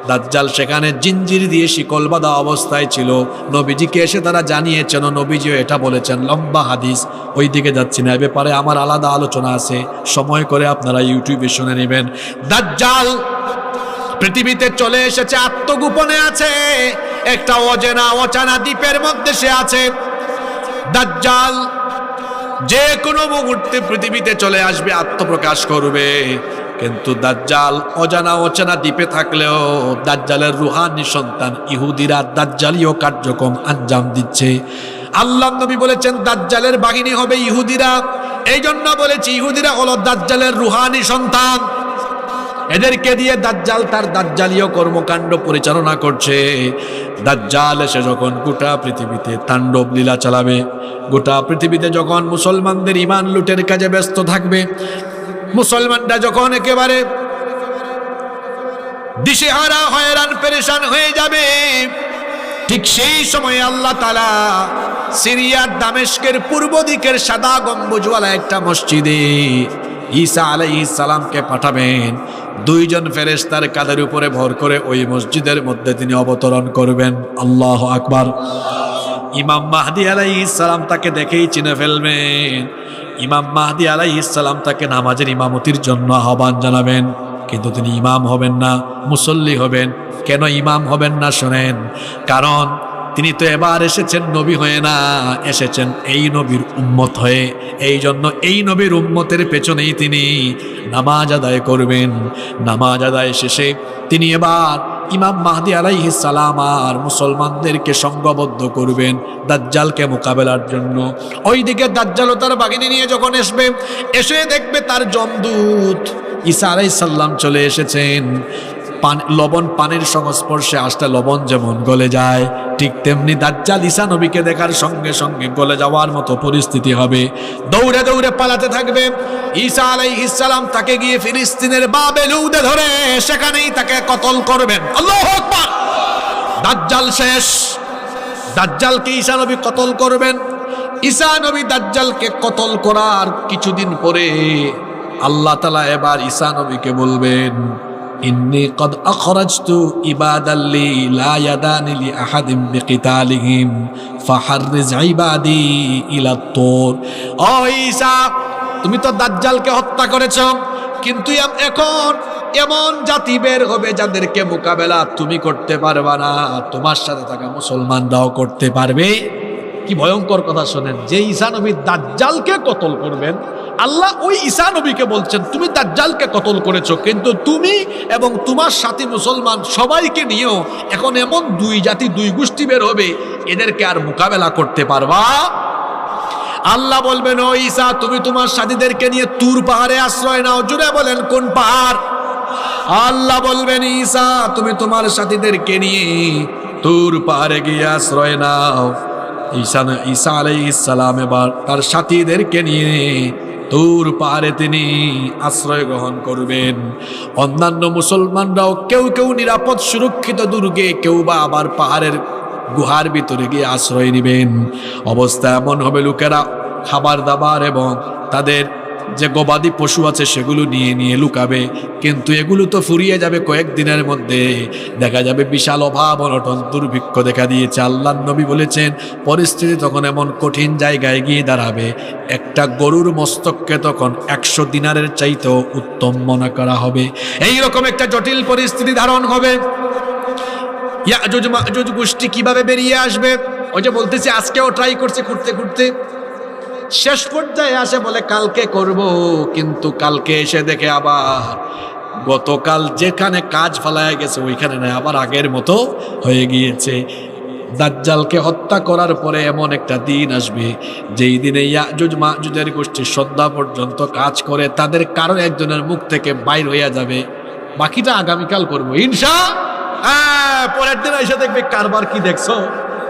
S1: দাজ্জাল সেখানে জিঞ্জির দিয়ে শিকল বাঁধা অবস্থায় ছিল। নবীজিকে এসে তারা জানিয়েছেন, নবীজিও এটা বলেছেন। লম্বা হাদিস, ওই দিকে যাচ্ছি না, এ ব্যাপারে আমার আলাদা আলোচনা আছে, সময় করে আপনারা ইউটিউবে শুনে নেবেন। দাজ্জাল পৃথিবীতে চলে এসেছে, আত্মগোপনে আছে, একটা অজানা অচানা দ্বীপের মধ্যে সে আছে। দাজ্জাল যে কোনো মুহূর্তে পৃথিবীতে চলে আসবে, আত্মপ্রকাশ করবে। কিন্তু দাজ্জাল অজানা অচেনা দ্বীপে থাকলেও দাজ্জালের রুহানি সন্তান ইহুদিরা দাজ্জালীয় কার্যক্রম আঞ্জাম দিচ্ছে। আল্লাহ নবী বলেছেন দাজ্জালের বাহিনী হবে ইহুদিরা। এই জন্য বলেছি ইহুদিরা হলো দাজ্জালের রুহানি সন্তান। এদেরকে দিয়ে দাজ্জাল তার দাজ্জালীয় কর্মকাণ্ড পরিচালনা করছে। দাজ্জাল এসে যখন গোটা পৃথিবীতে তাণ্ডব লীলা চালাবে, গোটা পৃথিবীতে যখন মুসলমানদের ঈমান লুটের কাজে ব্যস্ত থাকবে, মুসলমানরা যখন একেবারে দিশেহারা হয়রান পেরেশান হয়ে যাবে, ঠিক সেই সময় আল্লাহ তাআলা সিরিয়ার দামেস্কের পূর্ব দিকের সাদা গম্বুজওয়ালা একটা মসজিদে ঈসা আলাইহিস সালামকে পাঠাবেন। 2 জন ফেরেশতার কাঁধের উপরে ভর করে ওই মসজিদের মধ্যে তিনি অবতরণ করবেন। আল্লাহু আকবার। ইমাম মাহদী আলাইহিস সালাম তাকে দেখেই চিনে ফেলবেন। ইমাম মাহদী আলাইহিস সালাম তাকে নামাজের ইমামতির জন্য আহ্বান জানাবেন, কিন্তু তিনি ইমাম হবেন না, মুসল্লি হবেন। কেন ইমাম হবেন না শোনেন, কারণ তিনি তো এবার এসেছেন নবী হয়ে না, এসেছেন এই নবীর উম্মত হয়ে। এই জন্য এই নবীর উম্মতের পেছনেই তিনি নামাজ আদায় করবেন। নামাজ আদায় শেষে তিনি এবার ইমাম মাহদী আলাইহিস সালাম আর মুসলমানদেরকে সংঘবদ্ধ করবেন দাজ্জালকে মোকাবেলার জন্য। ওইদিকে দাজ্জালও তার বাহিনী নিয়ে যখন আসবে, এসে দেখবে তার যমদূত ঈসা আলাইহিস সালাম চলে এসেছেন। লবণ পানির সংস্পর্শে আসলে লবণ যেমন গলে যায়, ঠিক তেমনি দাজ্জাল ঈসা নবীকে দেখার সঙ্গে সঙ্গে গলে যাওয়ার মতো পরিস্থিতি হবে। দৌড়ে দৌড়ে পালাতে থাকবে। ঈসা আলাইহিস সালাম তাকে গিয়ে ফিলিস্তিনের বাবেলুদে ধরে সেখানেই তাকে কতল করবেন। আল্লাহু আকবার। দাজ্জাল শেষ। দাজ্জালকে ঈসা নবী কতল করবেন। ঈসা নবী দাজ্জালকে কতল করার কিছুদিন পরে আল্লাহ তাআলা এবার ঈসা নবীকে বলবেন, ইন্নী কদ আখরাজতু ইবাদাল্লি লা ইয়াদানি লি আহাদিম বিকিতালিহিম ফাহাররিজ ইবাদি ইলা তুর। ও ঈসা, তুমি তো দাজ্জালকে হত্যা করেছো, কিন্তু এখন এমন জাতি বের হবে যাদেরকে মোকাবেলা তুমি করতে পারবা না, তোমার সাথে থাকা মুসলমানরাও করতে পারবে। কি ভয়ঙ্কর কথা শোনেন, যে ঈসা নবী দাজ্জালকে কতল করবেন, আল্লাহ ওই ঈসা নবীকে বলছেন তুমি দাজ্জালকে কতল করেছো, কিন্তু তুমি এবং তোমার সাথী মুসলমান সবাইকে নিয়েও এখন এমন 2 জাতি 2 গোষ্ঠী বের হবে, এদেরকে আর মোকাবেলা করতে পারবা। আল্লাহ বলবেন, ও ঈসা, তুমি তোমার সাথীদেরকে নিয়ে তুর পাহাড়ে আশ্রয় নাও। জুড়ে বলেন কোন পাহাড়? আল্লাহ বলবেন, ঈসা, তুমি তোমার সাথীদেরকে নিয়ে তুর পাহাড়ে গিয়ে আশ্রয় নাও। ঈসা আলাইহিস সালাম এবার তার সাথীদেরকে নিয়ে তুর পাহাড়ে তিনি আশ্রয় গ্রহণ করবেন। অন্যান্য মুসলমানরাও কেউ কেউ নিরাপদ সুরক্ষিত দুর্গে, কেউ বা আবার পাহাড়ের গুহার ভিতরে গিয়ে আশ্রয় নেবেন। অবস্থা এমন হবে, লোকেরা খাবার দাবার এবং তাদের যে গবাদি পশু আছে সেগুলো নিয়ে নিয়ে লুকাবে, কিন্তু এগুলো তো ফুরিয়ে যাবে কয়েকদিনের মধ্যে। দেখা যাবে বিশাল অভাব অনটন দুর্ভিক্ষ দেখা দিয়েছে। আল্লাহর নবী বলেছেন পরিস্থিতি তখন এমন কঠিন জায়গায় গিয়ে দাঁড়াবে, একটা গরুর মস্তককে তখন 100 দিনারের চাইতেও উত্তম মনে করা হবে। এইরকম একটা জটিল পরিস্থিতি ধারণ হবে। ইয়াজুজ মাজুজ গোষ্ঠী কিভাবে বেরিয়ে আসবে? ওই যে বলতেছি আজকেও ট্রাই করছে, করতে করতে শেষ পর্যায়ে আসে বলে কালকে করব, কিন্তু কালকে এসে দেখে আবার গতকাল যেখানে কাজ ফেলায় গেছে ওইখানে নয়, আবার আগের মতো হয়ে গিয়েছে। দাজ্জালকে হত্যা করার পরে এমন একটা দিন আসবে যেই দিনে ইয়াজুজ মাজুজের গোষ্ঠী সন্ধ্যা পর্যন্ত কাজ করে তাদের কারো একজনের মুখ থেকে বাইর হইয়া যাবে। বাকিটা আগামীকাল করবো ইনশাআল্লাহ। পরের দিন এসে দেখবে কারবার কি দেখছো,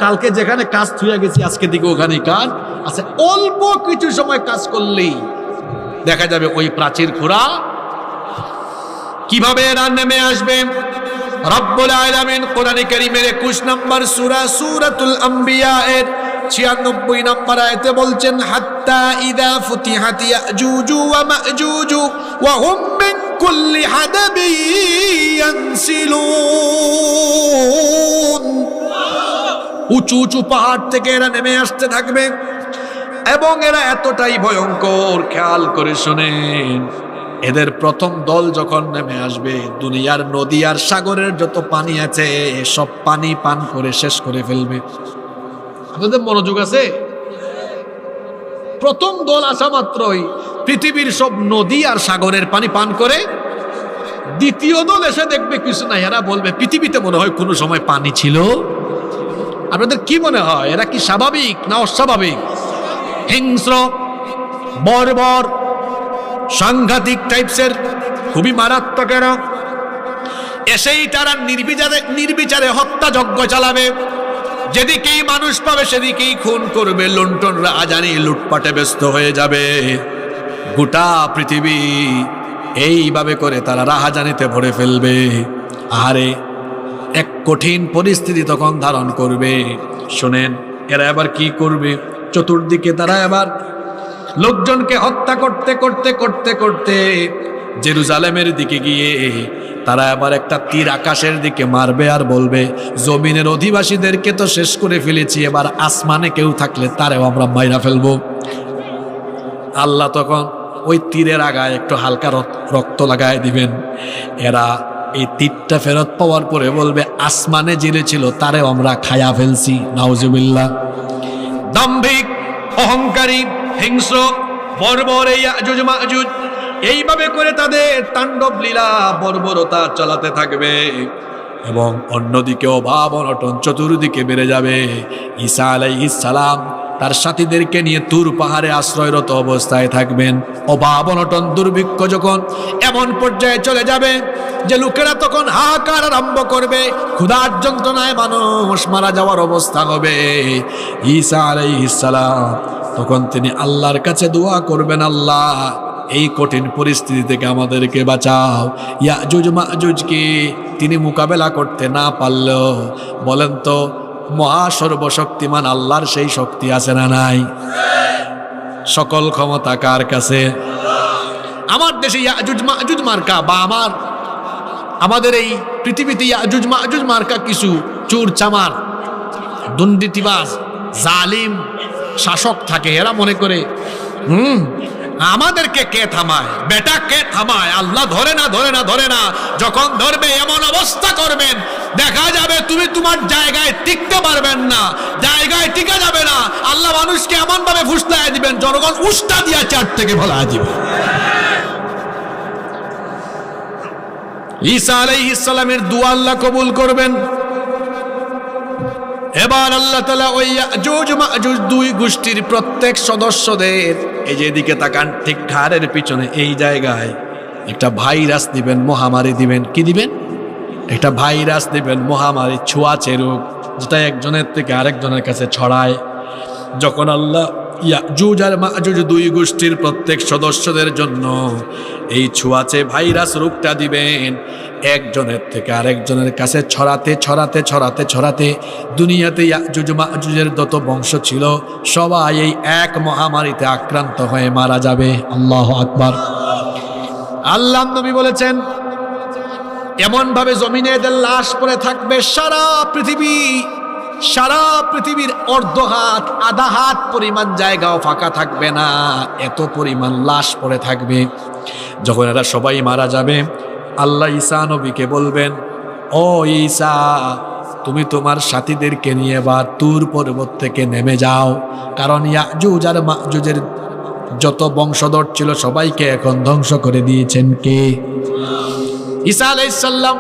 S1: কালকে যেখানে কাজ থুয়ে গেছি আজকে দিকে ওখানে কাজ আছে। অল্প কিছু সময় কাজ করলেই দেখা যাবে ওই প্রাচীর খোঁড়া কিভাবে এরা নেমে আসবে। রব্বুল আলামিন কোরআনে কারীমের 21 নম্বর সূরা সূরাতুল আম্বিয়া এর 96 নম্বর আয়াতে বলছেন, হাত্তা ইযা ফুতিহাত ইয়াজুজু ওয়া মাজুজু ওয়া হুম মিন কুল্লি হাদাবি ইয়ানসিলুন। উঁচু উঁচু পাহাড় থেকে এরা নেমে আসতে থাকবে এবং এরা এতটাই ভয়ঙ্কর, খেয়াল করে শুনেন, এদের প্রথম দল যখন নেমে আসবে দুনিয়ার নদী আর সাগরের যত পানি আছে সব পানি পান করে শেষ করে ফেলবে। আপনাদের মনোযোগ আছে? প্রথম দল আসা মাত্রই পৃথিবীর সব নদী আর সাগরের পানি পান করে দ্বিতীয় দল এসে দেখবে কিছু নাই, এরা বলবে পৃথিবীতে মনে হয় কোনো সময় পানি ছিল। আপনাদের কি মনে হয় এরা কি স্বাভাবিক না অস্বাভাবিক? হিংস্র, বর্বর, সাংঘাতিক টাইপসের, খুবই মারাত্মক। এরা এসেই তারা নির্বিচারে হত্যাযজ্ঞ চালাবে, যেদিকেই মানুষ পাবে সেদিকেই খুন করবে, লুণ্ঠনরা আজানি লুটপাটে ব্যস্ত হয়ে যাবে। গোটা পৃথিবী এইভাবে করে তারা রাহাজানিতে ভরে ফেলবে। আরে এক কঠিন পরিস্থিতি তখন ধারণ করবে। শোনেন, এরা এবার কি করবে? চতুর্দিকে তারা এবার লোকজনকে হত্যা করতে করতে করতে করতে জেরুজালেমের দিকে গিয়ে তারা এবার একটা তীর আকাশের দিকে মারবে আর বলবে, জমিনের অধিবাসীদেরকে তো শেষ করে ফেলেছি, এবার আসমানে কেউ থাকলে তারেও আমরা মাইরা ফেলবো। আল্লাহ তখন ওই তীরের আগায় একটু হালকা রক্ত লাগায় দিবেন। এরা এই তীরটা ফেরত পাওয়ার পরে বলবে, আসমানে জেলে ছিল তারেও আমরা খায়া ফেলছি। নাউজুবিল্লাহ। দাম্ভিক, অহংকারী, হিংস্র, বর্বর এই ইয়াজুজ মাজুজ এইভাবে করে তাদের তাণ্ডব লীলা বর্বরতা চালাতে থাকবে এবং অন্যদিকে অভাব অনটন চতুর্দিকে বেড়ে যাবে। ঈসা আলাইহিস সালাম তার সাথীদেরকে নিয়ে তুর পাহাড়ে আশ্রয়রত অবস্থায় থাকবেন। অভাব অনটন দুর্ভিক্ষ যখন এমন পর্যায়ে চলে যাবে যে লোকেরা তখন হাহাকার আরম্ভ করবে, ক্ষুধার যন্ত্রণায় মানুষ মারা যাওয়ার অবস্থা হবে। ঈসা আলাইহিস সালাম তখন তিনি আল্লাহর কাছে দোয়া করবেন, আল্লাহ এই কঠিন পরিস্থিতি থেকে আমাদেরকে বাঁচাও। ইয়াজুজ মাজুজকে তিনি মোকাবেলা করতে না পারলেও বলেন তো মহা সর্বশক্তিমান আল্লাহর সেই শক্তি আছে না নাই? সকল ক্ষমতা কার কাছে? আমার দেশে ইয়াজুজ মাজুজ মার্কা বা আমাদের এই পৃথিবীতে ইয়াজুজ মাজুজ মার্কা কিছু চোর চামার, দুর্নীতিবাজ, জালিম শাসক থাকে। এরা মনে করে আমাদেরকে কে থামায়, বেটা কে থামায়? আল্লাহ ধরে না ধরে না ধরে না। যখন ধরবে এমন অবস্থা করবেন দেখা যাবে তুমি তোমার জায়গায় টিকতে পারবেন না, জায়গায় টিকা যাবে না। আল্লাহ মানুষকে এমন ভাবে ফুসলায় দিবেন জনগণ উস্তা দিয়া চার থেকে ভোলা দিবে। ঈসা আলাইহিস সালামের দোয়া আল্লাহ কবুল করবেন। এবার আল্লাহ তাআলা ওই ইয়াজুজ মাজুজ দুই গোষ্ঠীর প্রত্যেক সদস্যদের এই যে এদিকে তাকান, ঠিক ঘাড়ের পিছনে এই জায়গায় একটা ভাইরাস দিবেন, মহামারী দিবেন। কি দিবেন? একটা ভাইরাস দিবেন, মহামারী, ছোঁয়াচে রোগ, যেটা একজনের থেকে আরেকজনের কাছে ছড়ায়। যখন আল্লাহ ইয়াজুজ আর মাজুজ দুই গোষ্ঠীর প্রত্যেক সদস্যদের জন্য এই ছোঁয়াচে ভাইরাস রোগটা দিবেন, একজনের থেকে আরেকজনের কাছে ছড়াতে ছড়াতে ছড়াতে ছড়াতে দুনিয়াতে ইয়াজুজ মাজুজের যত বংশ ছিল সবাই এই এক মহামারীতে আক্রান্ত হয়ে মারা যাবে। আল্লাহু আকবার। আল্লাহ নবী বলেছেন এমন ভাবে জমিনে এদের লাশ পড়ে থাকবে, সারা পৃথিবীর অর্ধ হাত আধা হাত পরিমাণ জায়গাও ফাঁকা থাকবে না, এত পরিমাণ লাশ পড়ে থাকবে। যখন এরা সবাই মারা যাবে আল্লাহ ঈসা নবীকে বলবেন, ও ঈসা তুমি তোমার সাথীদেরকে নিয়ে এবার তুর পর্বত থেকে নেমে যাও, কারণ ইয়াজুজ আর মাজুজের যত বংশধর ছিল সবাইকে এখন ধ্বংস করে দিয়েছেন কে? ঈসা আলাইহিস সালাম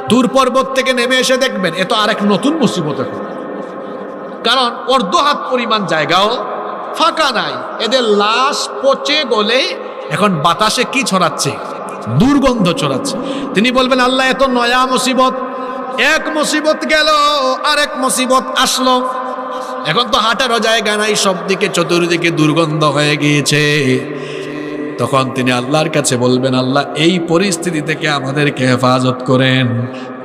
S1: তুর পর্বত থেকে নেমে এসে দেখবেন এত আরেক নতুন মুসিবত এখন, কারণ অর্ধ হাত পরিমাণ জায়গাও ফাঁকা নাই। এদের লাশ পচে গলে এখন বাতাসে কি ছড়াচ্ছে? দুর্গন্ধ ছড়াচ্ছে। তিনি বলবেন আল্লাহ এত নয়া মুসিবত, এক মুসিবত গেল আরেক মুসিবত আসলো, এখন তো হাঁটারও জায়গা নাই, সব দিকে চতুর্দিকে দুর্গন্ধ হয়ে গিয়েছে। তখন তিনি আল্লাহর কাছে বলবেন, আল্লাহ এই পরিস্থিতি থেকে আমাদেরকে হেফাজত করেন।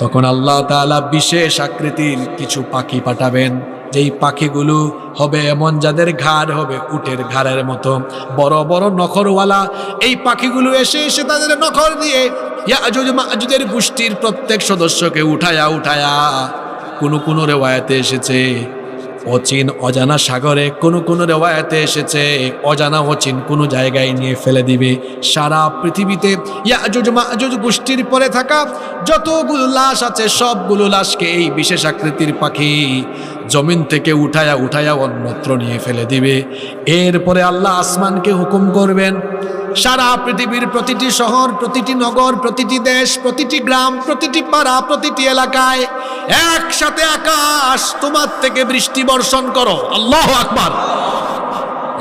S1: তখন আল্লাহ তাআলা বিশেষ আকৃতির কিছু পাখি পাঠাবেন, যেই পাখিগুলো হবে এমন, যাদের ঘাড় হবে উটের ঘাড়ের মতো, বড় বড় নখরওয়ালা। এই পাখিগুলো এসে এসে তাদের নখর দিয়ে ইয়াজুজ মাজুজের গোষ্ঠীর প্রত্যেক সদস্যকে উঠায়া উঠায়া, কোন রেওয়ায়াতে এসেছে অচিন অজানা সাগরে, কোন রেওয়ায়াতে এসেছে অজানা অচিন কোনো জায়গায় নিয়ে ফেলে দিবে। সারা পৃথিবীতে ইয়াজুজ মাজুজ গোষ্ঠীর পরে থাকা যতগুলো লাশ আছে, সবগুলো লাশকে এই বিশেষ আকৃতির পাখি জমিন থেকে উঠায়া উঠায়া অন্যত্র নিয়ে ফেলে দিবে। এরপরে আল্লাহ আসমানকে হুকুম করবেন, সারা পৃথিবীর প্রতিটি শহর, প্রতিটি নগর, প্রতিটি দেশ, প্রতিটি গ্রাম, প্রতিটি পাড়া, প্রতিটি এলাকায় একসাথে আকাশ তোমার থেকে বৃষ্টি বর্ষণ করো। আল্লাহু আকবার।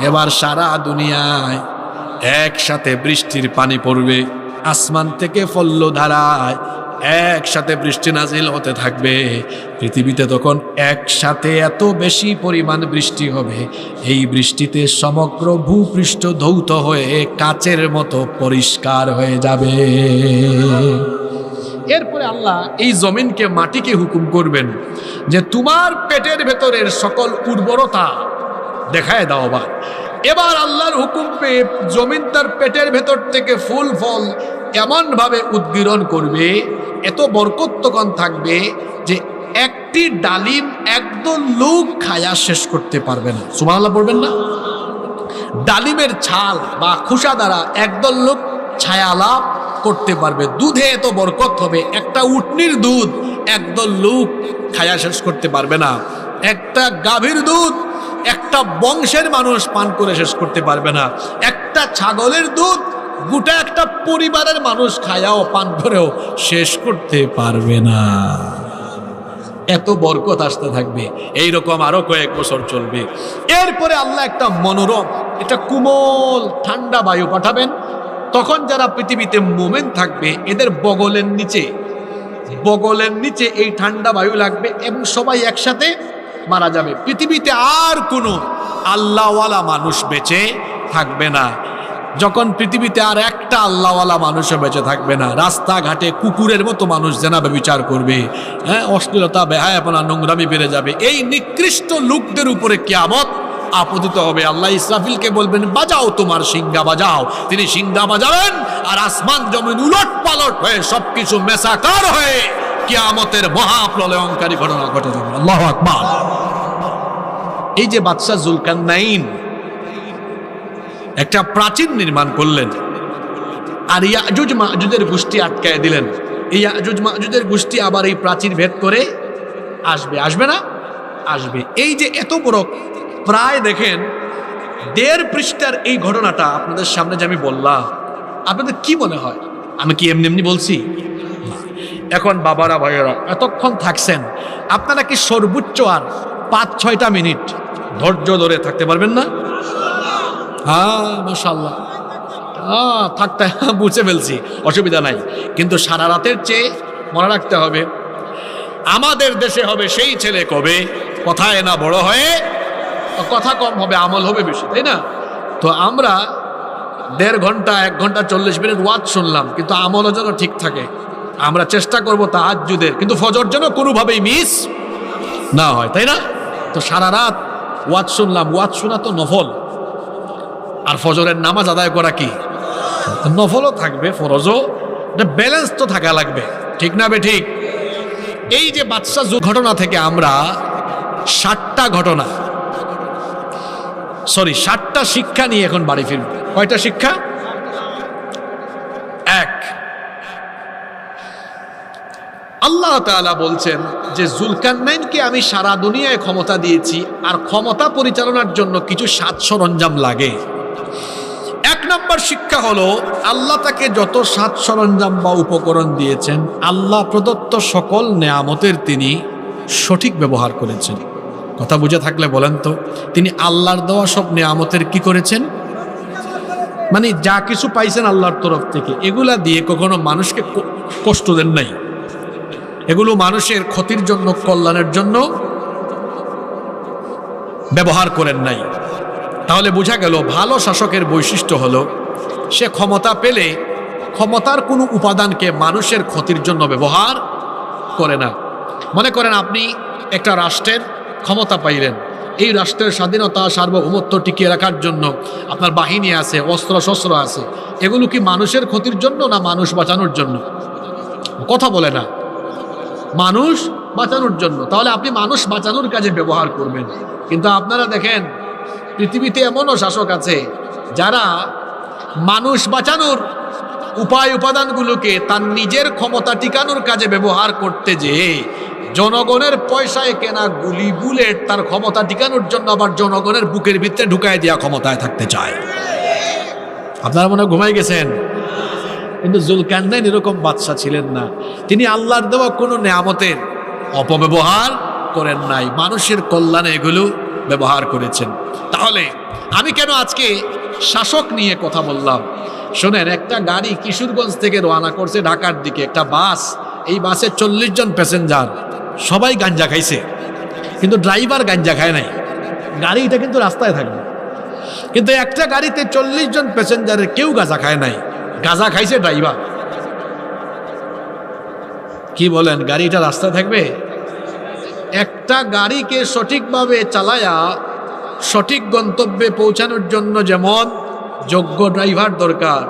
S1: এবার সারা দুনিয়ায় একসাথে বৃষ্টির পানি পড়বে, আসমান থেকে ফল্ল ধারায় একসাথে বৃষ্টি নাজিল হতে থাকবে। পৃথিবীতে তখন একসাথে এত বেশি পরিমাণ বৃষ্টি হবে, এই বৃষ্টিতে সমগ্র ভূপৃষ্ঠ ধৌত হয়ে কাচের মতো পরিষ্কার হয়ে যাবে। এরপরে আল্লাহ এই জমিনকে, মাটিকে হুকুম করবেন যে তোমার পেটের ভেতরের সকল উর্বরতা দেখায় দাও। এবার আল্লাহর হুকুম পেয়ে জমিন তার পেটের ভেতর থেকে ফুল ফল এমনভাবে উদ্গীরণ করবে, এত বরকত তখন থাকবে যে একটি ডালিম একদল লোক খায়া শেষ করতে পারবে না। সুবহানাল্লাহ বলবেন না? ডালিমের ছাল বা খোসা দ্বারা একদল লোক ছায়া লাভ করতে পারবে। দুধে এত বরকত হবে, একটা উটনির দুধ একদল লোক খায়া শেষ করতে পারবে না। একটা গাভীর দুধ একটা বংশের মানুষ পান করে শেষ করতে পারবে না। একটা ছাগলের দুধ গোটা একটা পরিবারের মানুষ খায়াও পান করেও শেষ করতে পারবে না। এত বরকত আসতে থাকবে। এইরকম আরো কয়েক বছর চলবে। এরপরে আল্লাহ একটা মনোরম, এটা কোমল ঠান্ডা বায়ু পাঠাবেন। তখন যারা পৃথিবীতে মোমেন থাকবে, এদের বগলের নিচে এই ঠান্ডা বায়ু লাগবে এবং সবাই একসাথে মারা যাবে। পৃথিবীতে আর কোনো আল্লাহওয়ালা মানুষ বেঁচে থাকবে না। যখন পৃথিবীতে আর একটা আল্লাহওয়ালা মানুষও বেঁচে থাকবে না, রাস্তাঘাটে কুকুরের মতো মানুষ জেনাবে বিচার করবে, অশ্লীলতা, বেহায়াপনা, নোংরামি বেড়ে যাবে। এই নিকৃষ্ট লোকদের উপরে কিয়ামত আপতিত হবে। আল্লাহ ইসরাফিলকে বলবেন, বাজাও তোমার সিংহা বাজাও। তিনি সিংহা বাজাবেন আর আসমান জমিন উলট পালট হয়ে সবকিছু মেসাকার হয়ে কিয়ামতের মহাপ্রলয়ঙ্কারী ঘটনা ঘটে যাবে। আল্লাহু আকবার। এই যে বাদশা জুলকারনাইন একটা প্রাচীর নির্মাণ করলেন আর ইয়াজুজ মাজুজের গোষ্ঠী আটকায় দিলেন। এই ইয়াজুজ মাজুজের গোষ্ঠী আবার এই প্রাচীর ভেদ করে আসবে না? আসবে। এই যে এত বড়, প্রায় দেখেন 1.5 পৃষ্ঠার এই ঘটনাটা আপনাদের সামনে যে আমি বললাম, আপনাদের কি মনে হয় আমি কি এমনি বলছি? এখন বাবারা, ভাইয়েরা, এতক্ষণ থাকছেন, আপনারা কি সর্বোচ্চ আর 5-6টা মিনিট ধৈর্য ধরে থাকতে পারবেন না? হ্যাঁ, মাশাআল্লাহ। থাকতে বুঝে ফেলছি, অসুবিধা নাই। কিন্তু সারা রাতের চেয়ে মনে রাখতে হবে, আমাদের দেশে হবে সেই ছেলে কবে, কথায় না বড় হয়ে কথা কম হবে, আমল হবে বেশি, তাই না? তো আমরা 1.5 ঘন্টা 1 ঘন্টা 40 মিনিট ওয়াজ শুনলাম, কিন্তু আমলও যেন ঠিক থাকে। আমরা চেষ্টা করব তাহাজ্জুদের, কিন্তু ফজর যেন কোনোভাবেই মিস না হয়, তাই না? তো সারা রাত ওয়াজ শুনলাম। ওয়াজ শোনা তো নফল, আর ফজরের নামাজ আদায় করা কি নফলও থাকবে, ফরজও। ব্যালেন্স তো থাকা লাগবে, ঠিক না বে ঠিক? এই যে বাদশা ঘটনা থেকে আমরা 60টা শিক্ষা নিয়ে এখন বাড়ি ফিরব। কয়টা শিক্ষা? 1, আল্লাহ তাআলা বলছেন যে জুলকারনাইনকে আমি সারা দুনিয়ায় ক্ষমতা দিয়েছি, আর ক্ষমতা পরিচালনার জন্য কিছু সাজ সরঞ্জাম লাগে। 1 নম্বর শিক্ষা হলো, আল্লাহ তাকে যত সাজ সরঞ্জাম বা উপকরণ দিয়েছেন, আল্লাহ প্রদত্ত সকল নেয়ামতের তিনি সঠিক ব্যবহার করেছেন। কথা বুঝে থাকলে বলেন তো, তিনি আল্লাহর দেওয়া সব নেয়ামতের কি করেছেন? মানে যা কিছু পাইছেন আল্লাহর তরফ থেকে, এগুলা দিয়ে কখনো মানুষকে কষ্ট দেন নাই। এগুলো মানুষের ক্ষতির জন্য, কল্যাণের জন্য ব্যবহার করেন নাই। তাহলে বোঝা গেল ভালো শাসকের বৈশিষ্ট্য হলো সে ক্ষমতা পেলে ক্ষমতার কোনো উপাদানকে মানুষের ক্ষতির জন্য ব্যবহার করে না। মনে করেন আপনি একটা রাষ্ট্রের ক্ষমতা পাইলেন, এই রাষ্ট্রের স্বাধীনতা সার্বভৌমত্ব টিকিয়ে রাখার জন্য আপনার বাহিনী আছে, অস্ত্র শস্ত্র আছে, এগুলো কি মানুষের ক্ষতির জন্য না মানুষ বাঁচানোর জন্য? কথা বলে না, মানুষ বাঁচানোর জন্য। তাহলে আপনি মানুষ বাঁচানোর কাজে ব্যবহার করবেন। কিন্তু আপনারা দেখেন পৃথিবীতে এমনও শাসক আছে যারা মানুষ বাঁচানোর উপায় উপাদানগুলোকে তার নিজের ক্ষমতা টিকানোর কাজে ব্যবহার করতে যেয়ে জনগণের পয়সায় কেনা গুলি বুলেট তার ক্ষমতা টিকানোর জন্য আবার জনগণের বুকের ভিতরে ঢুকায় দেওয়া ক্ষমতায় থাকতে চায়। আপনারা মনে ঘুমাই গেছেন। কিন্তু জুলকারনাইন এরকম বাদশা ছিলেন না। তিনি আল্লাহর দেওয়া কোনো নেয়ামতের অপব্যবহার করেন নাই, মানুষের কল্যাণে এগুলো ব্যবহার করেছেন। তাহলে আমি কেন আজকে শাসক নিয়ে কথা বললাম? শোনেন, একটা গাড়ি কিশোরগঞ্জ থেকে রওনা করছে ঢাকার দিকে, একটা বাস, এই বাসে 40 জন প্যাসেঞ্জার, সবাই গাঞ্জা খাইছে, কিন্তু ড্রাইভার গাঞ্জা খায় নাই। গাড়িটা কিন্তু রাস্তায় থাকবে, কিন্তু একটা গাড়িতে 40 জন প্যাসেঞ্জারের কেউ গাঁজা খায় নাই, গাঁজা খাইছে ড্রাইভার। কি বলেন, গাড়িটা রাস্তায় থাকবে? একটা গাড়িকে সঠিকভাবে চালায়া সঠিক গন্তব্যে পৌঁছানোর জন্য যেমন যোগ্য ড্রাইভার দরকার,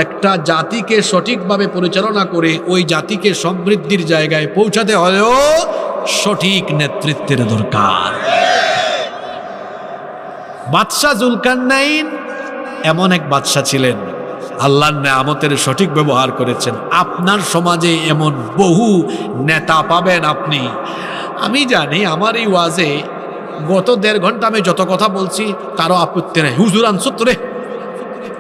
S1: একটা জাতিকে সঠিকভাবে পরিচালনা করে ওই জাতিকে সমৃদ্ধির জায়গায় পৌঁছাতে হলেও সঠিক নেতৃত্বের দরকার। বাদশাহ জুলকারনাইন এমন এক বাদশাহ ছিলেন, আল্লাহর নেয়ামতের সঠিক ব্যবহার করেছেন। আপনার সমাজে এমন বহু নেতা পাবেন আপনি। আমি জানি আমার এই ওয়াজে গত 1.5 ঘন্টা আমি যত কথা বলছি তারও আপত্তি নেই। হুজুর আনসত রে,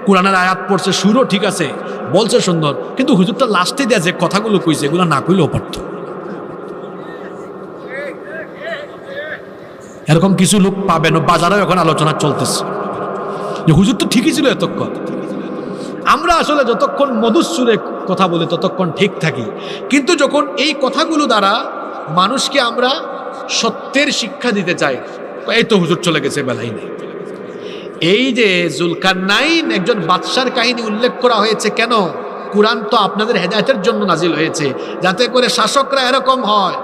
S1: কোরআনের আয়াত পড়ছে, সুরও ঠিক আছে, বলছে সুন্দর, কিন্তু হুজুরটা লাস্টে দেয়া যে কথাগুলো কইছে এগুলো না কইলেও পারত। এরকম কিছু লোক পাবেন, বাজারেও এখন আলোচনা চলতেছে যে হুজুর তো ঠিকই ছিল এতক্ষণ। আমরা আসলে যতক্ষণ মধুর সুরে কথা বলি ততক্ষণ ঠিক থাকি, কিন্তু যখন এই কথাগুলো দ্বারা মানুষকে আমরা সত্যের শিক্ষা দিতে চাই, এই তো হুজুর চলে গেছে, বেলাই নেই। এই যে জুলকারনাইন একজন বাদশার কাহিনী উল্লেখ করা হয়েছে কেন? কুরআন তো আপনাদের হেদায়েতের জন্য নাজিল হয়েছে, যাতে করে শাসকরা এরকম হয়,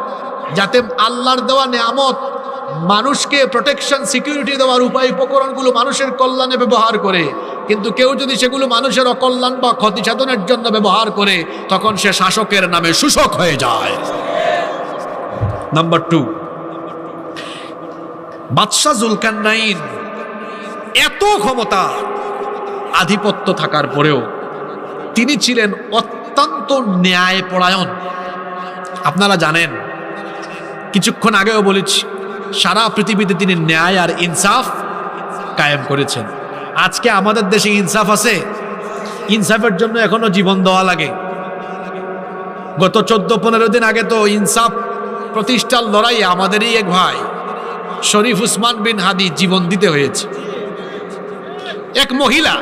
S1: যাতে আল্লাহর দেওয়া নেয়ামত মানুষকে প্রোটেকশন সিকিউরিটি দেওয়ার উপায় উপকরণগুলো মানুষের কল্যাণে ব্যবহার করে। কিন্তু কেউ যদি সেগুলো মানুষের অকল্যাণ বা ক্ষতি সাধনের জন্য ব্যবহার করে, তখন সে শাসকের নামে শোষক হয়ে যায়। নাম্বার 2, বাদশাহ জুলকারনাইন এত ক্ষমতা আধিপত্য থাকার পরেও তিনি ছিলেন অত্যন্ত ন্যায়পরায়ণ। আপনারা জানেন, কিছুক্ষণ আগেও বলেছি, সারা পৃথিবীতে তিনি ন্যায় আর ইনসাফ কায়েম করেছেন। আজকে আমাদের দেশে ইনসাফ আছে? ইনসাফের জন্য এখনো জীবন দেওয়া লাগে। গত 14-15 দিন আগে তো ইনসাফ প্রতিষ্ঠার লড়াইয়ে আমাদেরই এক ভাই শরীফ উসমান বিন হাদি জীবন দিতে হয়েছে। এক মহিলা,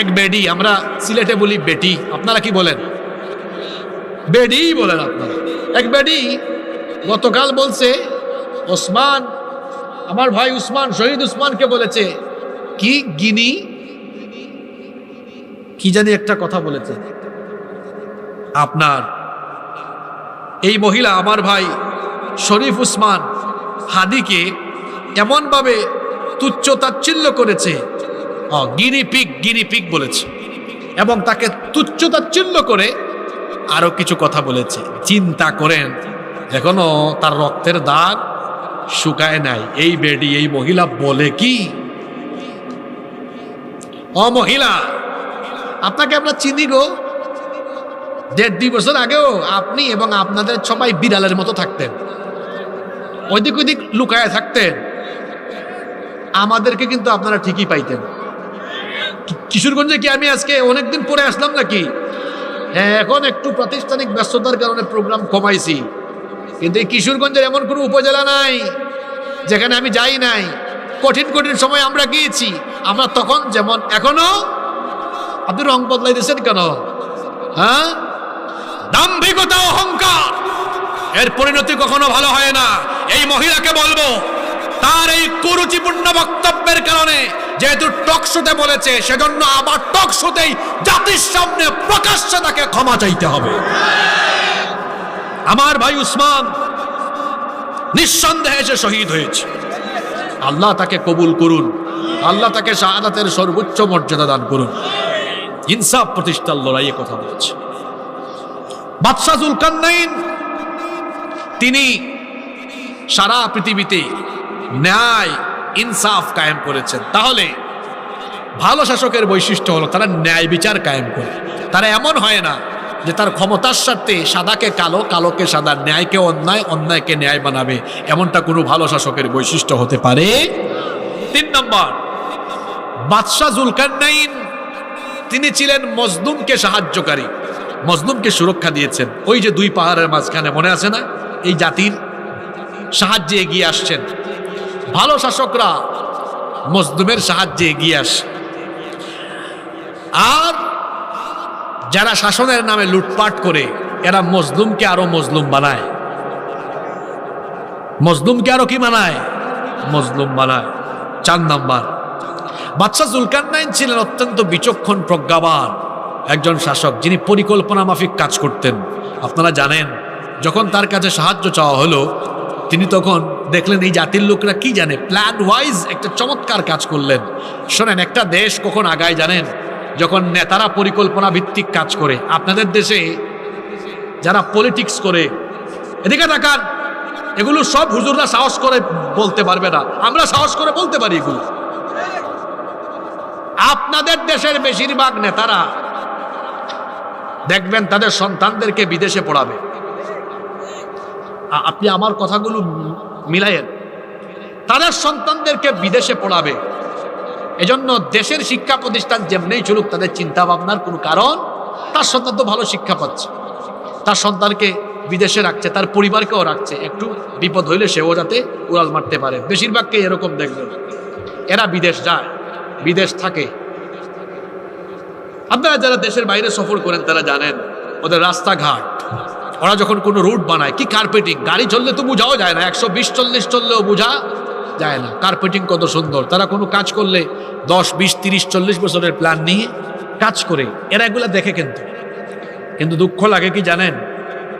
S1: এক বেডি, আমরা সিলেটে বলি বেটি, আপনারা কি বলেন? বেডি বলেন আপনারা। এক বেডি গতকাল বলছে, ওসমান, আমার ভাই উসমান, শহীদ উসমানকে বলেছে কি গিনি কি জানি একটা কথা বলেছে। আপনার এই মহিলা আমার ভাই শরীফ উসমান হাদিকে এমনভাবে তুচ্ছ তাচ্ছিল্য করেছে, গিনি পিগ বলেছে, এবং তাকে তুচ্ছ তাচ্ছিল্য করে আরো কিছু কথা বলেছে। চিন্তা করেন, এখনো তার রক্তের দাগ শুকায় নাই। এই বেডি, এই মহিলা বলে কি, মহিলা, আপনাকে আমরা চিনি গো, 1.5-2 বছর আগেও আপনি এবং আপনাদের সবাই বিড়ালের মতো থাকতেন, ওইদিক ওইদিক লুকায় থাকতেন, আমাদেরকে কিন্তু আপনারা ঠিকই পাইতেন। কিশোরগঞ্জে কি আমি আজকে অনেকদিন পরে আসলাম নাকি? হ্যাঁ, এখন একটু প্রাতিষ্ঠানিক ব্যস্ততার কারণে প্রোগ্রাম কমাইছি, কিন্তু এই কিশোরগঞ্জের এমন কোনো উপজেলা নাই যেখানে আমি যাই নাই। কঠিন কঠিন সময় আমরা গিয়েছি, আমরা তখন যেমন এখনো। আপনি রং বদলাই দিয়েছেন কেন? হ্যাঁ, দাম্ভিকতা, অহংকার, এর পরিণতি কখনো ভালো হয় না। এই মহিলাকে বলবো, তার এই কুরুচিপূর্ণ বক্তব্যের কারণে যেহেতু টক শোতে বলেছে, সেজন্য আবার টক শোতেই জাতির সামনে প্রকাশ্যে তাকে ক্ষমা চাইতে হবে। আমার ভাই উসমান নিঃসন্দেহে সে শহীদ হয়েছে, আল্লাহ তাকে কবুল করুন, আল্লাহ তাকে শাহাদাতের সর্বোচ্চ মর্যাদা দান করুন। ইনসাফ প্রতিষ্ঠার লড়াইয়ে কথা বলছে। বাদশাহ জুলকারনাইন তিনি সারা পৃথিবীতে ন্যায় ইনসাফ কায়েম করেছেন। তাহলে ভালো শাসকের বৈশিষ্ট্য হলো তারা ন্যায় বিচার কায়েম করে। তারা এমন হয় না যে তার ক্ষমতার সাথে সাদাকে কালো, কালোকে সাদা, ন্যায়কে অন্যায়, অন্যায়কে ন্যায় বানাবে, এমনটা কোনো ভালো শাসকের বৈশিষ্ট্য হতে পারে। 3 নম্বর, বাদশাহ জুলকারনাইন তিনি ছিলেন মজলুমকে সাহায্যকারী, মজলুমকে সুরক্ষা দিয়েছেন। ওই যে 2 পাহাড়ের মাঝখানে মনে আছে না, এই জাতির সাহায্যে এগিয়ে আসছেন। ভালো শাসকরা মজলুমের সাহায্যে এগিয়ে আসে। আর যারা শাসনের নামে লুটপাট করে, এরা মজলুমকে আরো মজলুম বানায়, মজলুমকে আরো কি বানায়, মজলুম বানায়। 4 নম্বর, বাদশাহ জুলকারনাইন ছিলেন অত্যন্ত বিচক্ষণ প্রজ্ঞাবান একজন শাসক, যিনি পরিকল্পনা মাফিক কাজ করতেন। আপনারা জানেন, যখন তার কাছে সাহায্য চাওয়া হলো, তিনি তখন দেখলেন এই জাতির লোকরা কি জানে, প্ল্যান ওয়াইজ একটা চমৎকার কাজ করলেন। শোনেন, একটা দেশ কখন আগায় জানেন, যখন নেতারা পরিকল্পনা ভিত্তিক কাজ করে। আপনাদের দেশে যারা পলিটিক্স করে, এদিকে তাকান, এগুলো সব হুজুররা সাহস করে বলতে পারবে না, আমরা সাহস করে বলতে পারি এগুলো। আপনাদের দেশের বেশিরভাগ নেতারা দেখবেন তাদের সন্তানদেরকে বিদেশে পড়াবে। আপনি আমার কথাগুলো মিলায়েন, তাদের সন্তানদেরকে বিদেশে পড়াবে। এজন্য দেশের শিক্ষা প্রতিষ্ঠান যেমনি চলুক, তাদের চিন্তা ভাবনার কোনো কারণ, তার সন্তান তো ভালো শিক্ষা পাচ্ছে, তার সন্তানকে বিদেশে রাখছে, তার পরিবারকেও রাখছে, একটু বিপদ হইলে সেও যাতে উড়াল মারতে পারে। বেশিরভাগকে এরকম দেখবেন, এরা বিদেশ যায়, বিদেশ থাকে। আপনারা যারা দেশের বাইরে সফর করেন তারা জানেন, ওদের রাস্তাঘাট, ওরা যখন কোনো রুট বানায়, কি কার্পেটিং, গাড়ি চললে তো বোঝাও যায় না, 120-40 চললেও বোঝা যায় না কার্পেটিং কত সুন্দর। তারা কোনো কাজ করলে 10, 20, 30, 40 বছরের প্ল্যান নিয়ে কাজ করে। এরা এগুলো দেখে, কিন্তু দুঃখ লাগে কি জানেন,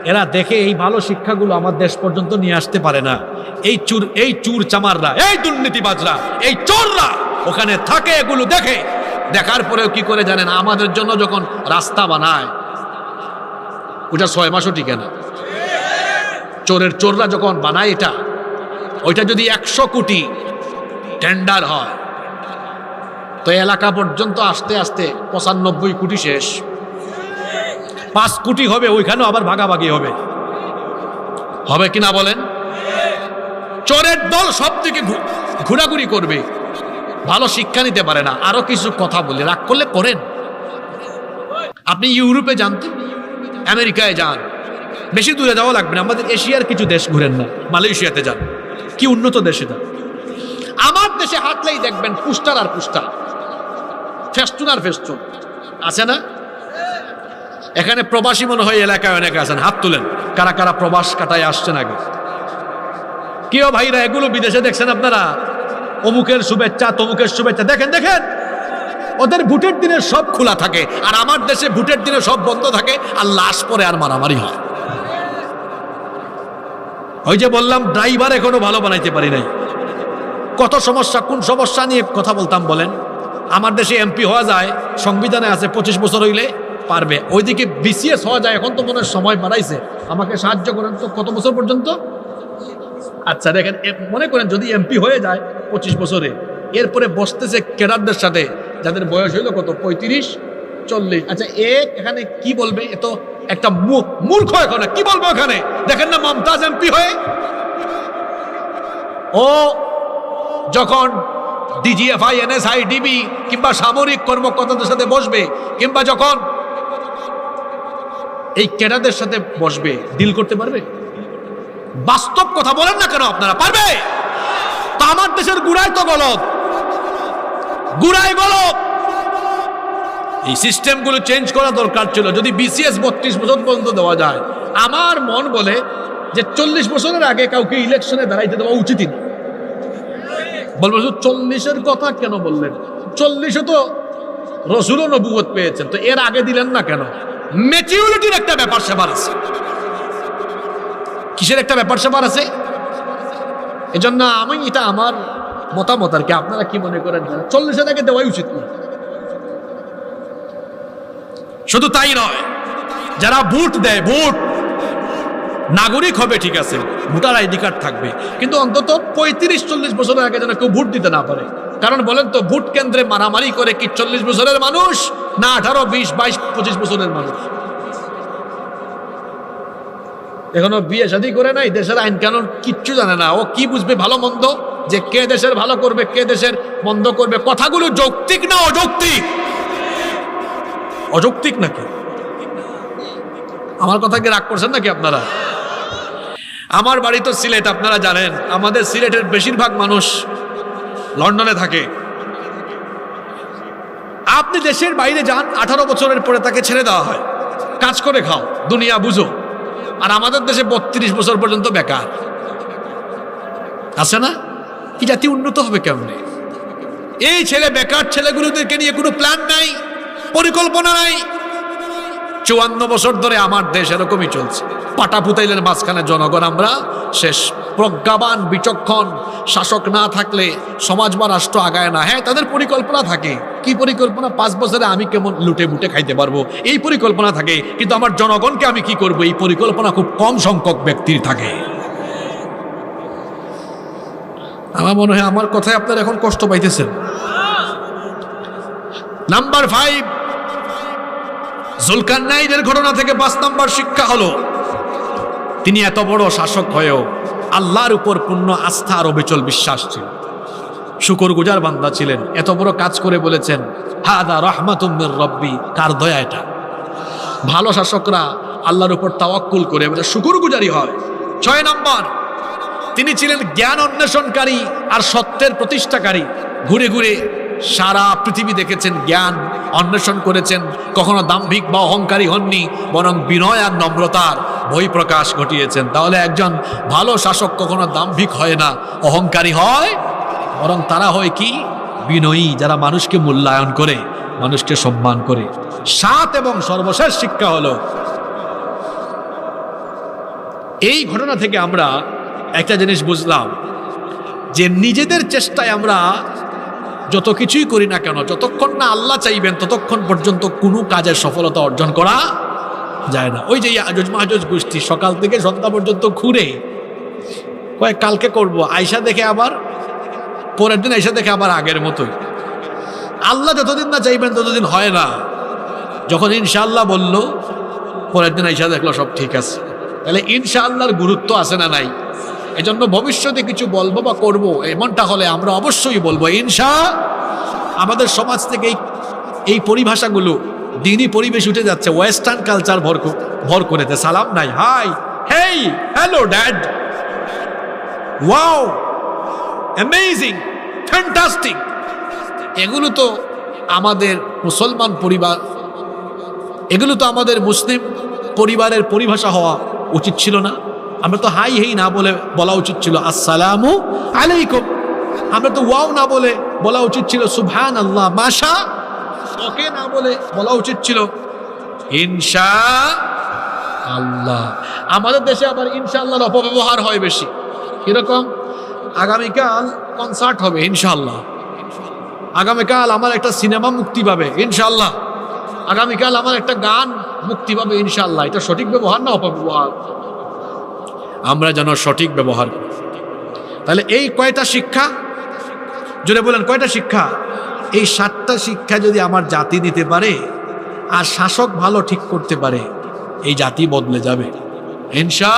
S1: এরা দেখে এই ভালো শিক্ষাগুলো আমার দেশ পর্যন্ত নিয়ে আসতে পারে না। এই চুর চামাররা, এই দুর্নীতিবাজরা, এই চোররা ওখানে থাকে, এগুলো দেখে, দেখার পরেও কি করে জানেন, আমাদের জন্য যখন রাস্তা বানায় ওটা 6 মাসও টিকে না। চোররা যখন বানায় এটা, ওইটা যদি 100 কোটি টেন্ডার হয়, তো এলাকা পর্যন্ত আসতে আসতে 95 কোটি শেষ। 5 কোটি হবে, ওইখানেও আবার ভাগাভাগি হবে, হবে কিনা বলেন? চোরের দল সব থেকে ঘোরাঘুরি করবে, ভালো শিক্ষা নিতে পারে না। আরো কিছু কথা বলে, রাগ করলে করেন। আপনি ইউরোপে যান, তো আমেরিকায় যান, বেশি দূরে যাওয়া লাগবে না, আমাদের এশিয়ার কিছু দেশ ঘুরেন না, মালয়েশিয়াতে যান, কি উন্নত দেশে যান। আমার দেশে হাঁটলেই দেখবেন পোস্টার আর পোস্টার, ফেস্টুন আর ফেস্টুন, আছে না? এখানে প্রবাসী মনে হয় এলাকায় অনেকে আছেন, হাত তুলেন, কারা কারা প্রবাস কাটায় আসছেন আগে। কেউ ভাইরা এগুলো বিদেশে দেখছেন আপনারা? অমুকের শুভেচ্ছা, তমুকের শুভেচ্ছা, দেখেন ওদের ভোটের দিনে সব খোলা থাকে, আর আমার দেশে ভোটের দিনে সব বন্ধ থাকে, আর লাশ পরে আর মারামারি হয়। ওই যে বললাম, ড্রাইভার এখনো ভালো বানাইতে পারি নাই। কত সমস্যা, কোন সমস্যা নিয়ে কথা বলতাম বলেন? আমার দেশে এমপি হওয়া যায়, সংবিধানে আছে 25 বছর হইলে পারবে। ওইদিকে বিসিএস হওয়া যায়, এখন তো মনে সময় বাড়াইছে। আমাকে সাহায্য করেন তো, কত বছর পর্যন্ত? আচ্ছা দেখেন, মনে করেন যদি এমপি হয়ে যায় 25 বছরে, এরপরে বসতেছে ক্যাডারদের সাথে যাদের বয়স হইলো কত, 35-40। আচ্ছা এখানে কি বলবে? এ তো একটা মূর্খ, এখানে কি বলবে? ওখানে দেখেন না মমতাজ এমপি হয়ে, ও যখন ডিজিএফআই, এনএসআই, ডিবি কিংবা সামরিক কর্মকর্তাদের সাথে বসবে, কিংবা যখন এই ক্যাডারদের সাথে বসবে, ডিল করতে পারবে? বাস্তব কথা বলেন না কেন আপনারা? পারবে তো? আমার দেশের গুড়াই তো গলত, গুড়াই গলত। এই সিস্টেমগুলো চেঞ্জ করা দরকার ছিল। যদি বিসিএস 32 বছর পর্যন্ত দেওয়া যায়, আমার মন বলে যে 40 বছরের আগে কাউকে ইলেকশনে দাঁড়াইতে দেওয়া উচিতই না। বলবো 40-এর কথা কেন বললেন? 40-এ তো রসুলও নবুয়ত পেয়েছেন, তো এর আগে দিলেন না কেন? ম্যাচিউরিটির একটা ব্যাপার স্যাপার আছে। কিসের একটা ব্যাপার স্যাপার আছে? এজন্য আমি, এটা আমার মতামত আর কি, আপনারা কি মনে করেন? 40-এর আগে দেওয়াই উচিত না। শুধু তাই নয়, যারা ভোট দেয়, ভোট নাগরিক হবে ঠিক আছে, ভোটার আইডি কার্ড থাকবে, কিন্তু অন্তত 35-40 বছরের আগে যেন কেউ ভোট দিতে না পারে। কারণ বলেন তো, ভোট কেন্দ্রে মারামারি করে কি 40 বছরের মানুষ, না 18, 20, 22, 25 বছরের মানুষ? এখনো বিয়ে শাদী করে নাই, দেশের আইন কানুন কিচ্ছু জানে না, ও কি বুঝবে ভালো মন্দ, যে কে দেশের ভালো করবে কে দেশের মন্দ করবে? কথাগুলো যৌক্তিক না অযৌক্তিক? অযৌক্তিক নাকি? আমার কথা কি রাগ করছেন নাকি আপনারা? আমার বাড়ি তো সিলেট, আপনারা জানেন আমাদের সিলেটের বেশিরভাগ মানুষ লন্ডনে থাকে। আপনি দেশের বাইরে যান, 18 বছরের পরে তাকে ছেড়ে দেওয়া হয়, কাজ করে খাও, দুনিয়া বুঝো। আর আমাদের দেশে 32 বছর পর্যন্ত বেকার আছে না? কি জাতি উন্নত হবে কেমনে? এই ছেলে, বেকার ছেলেগুলোদেরকে নিয়ে কোনো প্ল্যান নাই, পরিকল্পনা নাই। 54 বছর ধরে আমার দেশ এরকমই চলছে, পাটা পুতাইলের মাঝখানে জনগণ আমরা শেষ। প্রজ্ঞাবান বিচক্ষণ শাসক না থাকলে সমাজ বা রাষ্ট্র আগায় না। হ্যাঁ, তাদের পরিকল্পনা থাকে। কি পরিকল্পনা? 5 বছরে আমি কেমন লুটে বুটে খাইতে পারবো, এই পরিকল্পনা থাকে। কিন্তু আমার জনগণকে আমি কি করব, এই পরিকল্পনা খুব কম সংখ্যক ব্যক্তির থাকে। আমার মনে হয় আমার কথায় আপনারা এখন কষ্ট পাইতেছেন। নাম্বার 5, জুলকারনাইনের ঘটনা থেকে 5 নম্বর শিক্ষা হলো, তিনি এত বড় শাসক হয়েও আল্লাহর উপর পূর্ণ আস্থা আর অবিচল বিশ্বাস ছিল, শুকরগুজার বান্দা ছিলেন। এত বড় কাজ করে বলেছেন, হাদা রাহমাতুম মির রব্বি। কার দয়া এটা? ভালো শাসকরা আল্লাহর উপর তাওয়াক্কুল করে শুকরগুজারি হয়। 6 নম্বর, তিনি ছিলেন জ্ঞান অন্বেষণকারী আর সত্যের প্রতিষ্ঠাকারী। ঘুরে ঘুরে সারা পৃথিবী দেখেছেন, জ্ঞান অন্বেষণ করেছেন। কখনো দাম্ভিক বা অহংকারী হননি, বরং বিনয় আর নম্রতার বহিঃপ্রকাশ ঘটিয়েছেন। তাহলে একজন ভালো শাসক কখনো দাম্ভিক হয় না, অহংকারী হয়, বরং তারা হয় কি? বিনয়ী, যারা মানুষকে মূল্যায়ন করে, মানুষকে সম্মান করে। 7 এবং সর্বশেষ শিক্ষা হলো, এই ঘটনা থেকে আমরা একটা জিনিস বুঝলাম, যে নিজেদের চেষ্টায় আমরা যত কিছুই করি না কেন, যতক্ষণ না আল্লাহ চাইবেন ততক্ষণ পর্যন্ত কোনো কাজের সফলতা অর্জন করা যায় না। ওই যে ইয়াজুজ মাহাজুজ গোষ্ঠী সকাল থেকে সন্ধ্যা পর্যন্ত ঘুরে কয়েক কালকে করব, আয়সা দেখে আবার পরের দিন আয়সা দেখে আবার আগের মতোই। আল্লাহ যতদিন না চাইবেন ততদিন হয় না। যখন ইনশাআল্লাহ বলল, পরের দিন আয়সা দেখলো সব ঠিক আছে। তাহলে ইনশাআল্লাহর গুরুত্ব আছে না নাই? এজন্য ভবিষ্যতে কিছু বলবো বা করব, এমনটা হলে আমরা অবশ্যই বলবো ইনশা। আমাদের সমাজ থেকে এই পরিভাষাগুলো, দিনই পরিবেশ উঠে যাচ্ছে, ওয়েস্টার্ন কালচার ভর করেছে। সালাম নাই, hi, hey, hello dad, wow, amazing, fantastic. এগুলো তো আমাদের মুসলমান পরিবার, এগুলো তো আমাদের মুসলিম পরিবারের পরিভাষা হওয়া উচিত ছিল না। আমরা তো হাই হেই না বলে বলা উচিত ছিল আসসালামু আলাইকুম। আমরা তো ওয়াও না বলে বলা উচিত ছিল সুবহান আল্লাহ। মাশা ওকে না বলে বলা উচিত ছিল ইনশা আল্লাহ। আমাদের দেশে আবার ইনশাআল্লাহর অপব্যবহার হয় বেশি। কিরকম? আগামীকাল কনসার্ট হবে ইনশাআল্লাহ, আগামীকাল আমার একটা সিনেমা মুক্তি পাবে ইনশাআল্লাহ, আগামীকাল আমার একটা গান মুক্তি পাবে ইনশাআল্লাহ। এটা সঠিক ব্যবহার না অপব্যবহার? আমরা যেন সঠিক ব্যবহার করি। তাহলে এই কয়টা শিক্ষা, জোরে বলেন কয়টা শিক্ষা? এই 7টা শিক্ষা যদি আমার জাতি দিতে পারে আর শাসক ভালো ঠিক করতে পারে, এই জাতি বদলে যাবে ইনশা।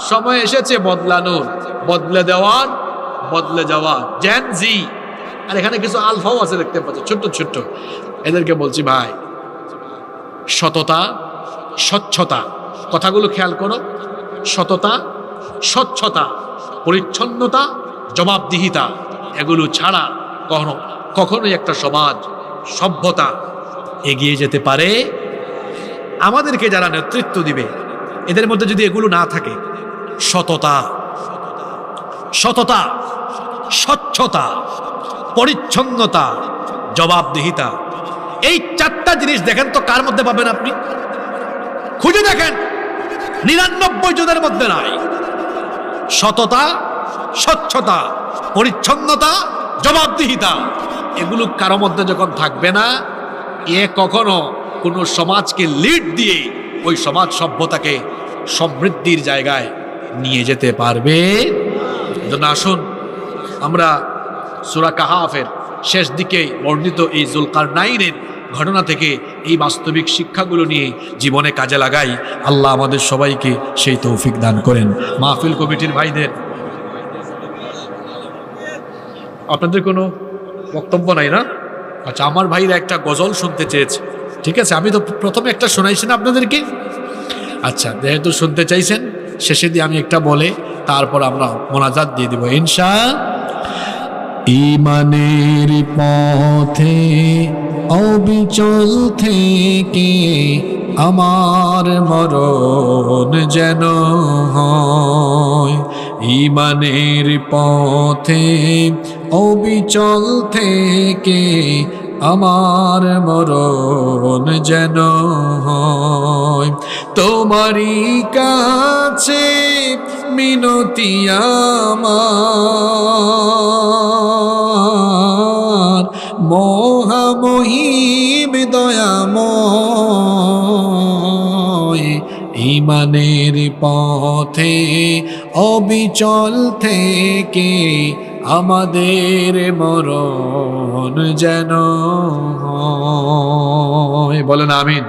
S1: সময় এসেছে বদলানোর, বদলে দেওয়ার, বদলে যাওয়া। জেন জি, আর এখানে কিছু আলফাও আছে দেখতে পাচ্ছি, ছোট্ট ছোট্ট। এদেরকে বলছি ভাই, সততা, স্বচ্ছতা, কথাগুলো খেয়াল করো। সততা, স্বচ্ছতা, পরিচ্ছন্নতা, জবাবদিহিতা, এগুলো ছাড়া কখনোই একটা সমাজ, সভ্যতা এগিয়ে যেতে পারে। আমাদেরকে যারা নেতৃত্ব দিবে, এদের মধ্যে যদি এগুলো না থাকে, সততা, স্বচ্ছতা, পরিচ্ছন্নতা, জবাবদিহিতা। এই চারটা জিনিস দেখেন তো কার মধ্যে পাবেন আপনি? খুঁজে দেখেন, 99 জনের মধ্যে নাই। সততা, স্বচ্ছতা, পরিচ্ছন্নতা, জবাবদিহিতা, এগুলো কারো মধ্যে যখন থাকবে না, এ কখনো কোনো সমাজকে লিড দিয়ে ওই সমাজ সভ্যতাকে সমৃদ্ধির জায়গায় নিয়ে যেতে পারবে। এজন্য আসুন আমরা সূরা কাহাফের শেষ দিকে বর্ণিত এই যুলকারনাইনের ঘটনা থেকে এই বাস্তবিক শিক্ষাগুলো নিয়ে জীবনে কাজে লাগাই। আল্লাহ আমাদের সবাইকে সেই তৌফিক দান করেন। মাহফিল কমিটির ভাইদের আপনাদের কোনো বক্তব্য নাই না? আচ্ছা, আমার ভাইরা একটা গজল শুনতে চেয়েছে। ঠিক আছে, আমি তো প্রথমে একটা শোনাইছি না আপনাদেরকে। আচ্ছা, যেহেতু শুনতে চাইছেন, শেষে দিয়ে আমি একটা বলে তারপর আমরা মোনাজাত দিয়ে দিব ইনশা। ঈমানের পথে অবিচল থেকে আমার মরণ যেন হয়, ঈমানের পথে অবিচল থেকে আমার মরণ যেন হয়। তোমারই কাছে মিনতি আমার, মহামহিম দয়াময়, ঈমানের পথে অবিচল থেকে আমাদের মরণ যেন হয়। বলেন আমিন।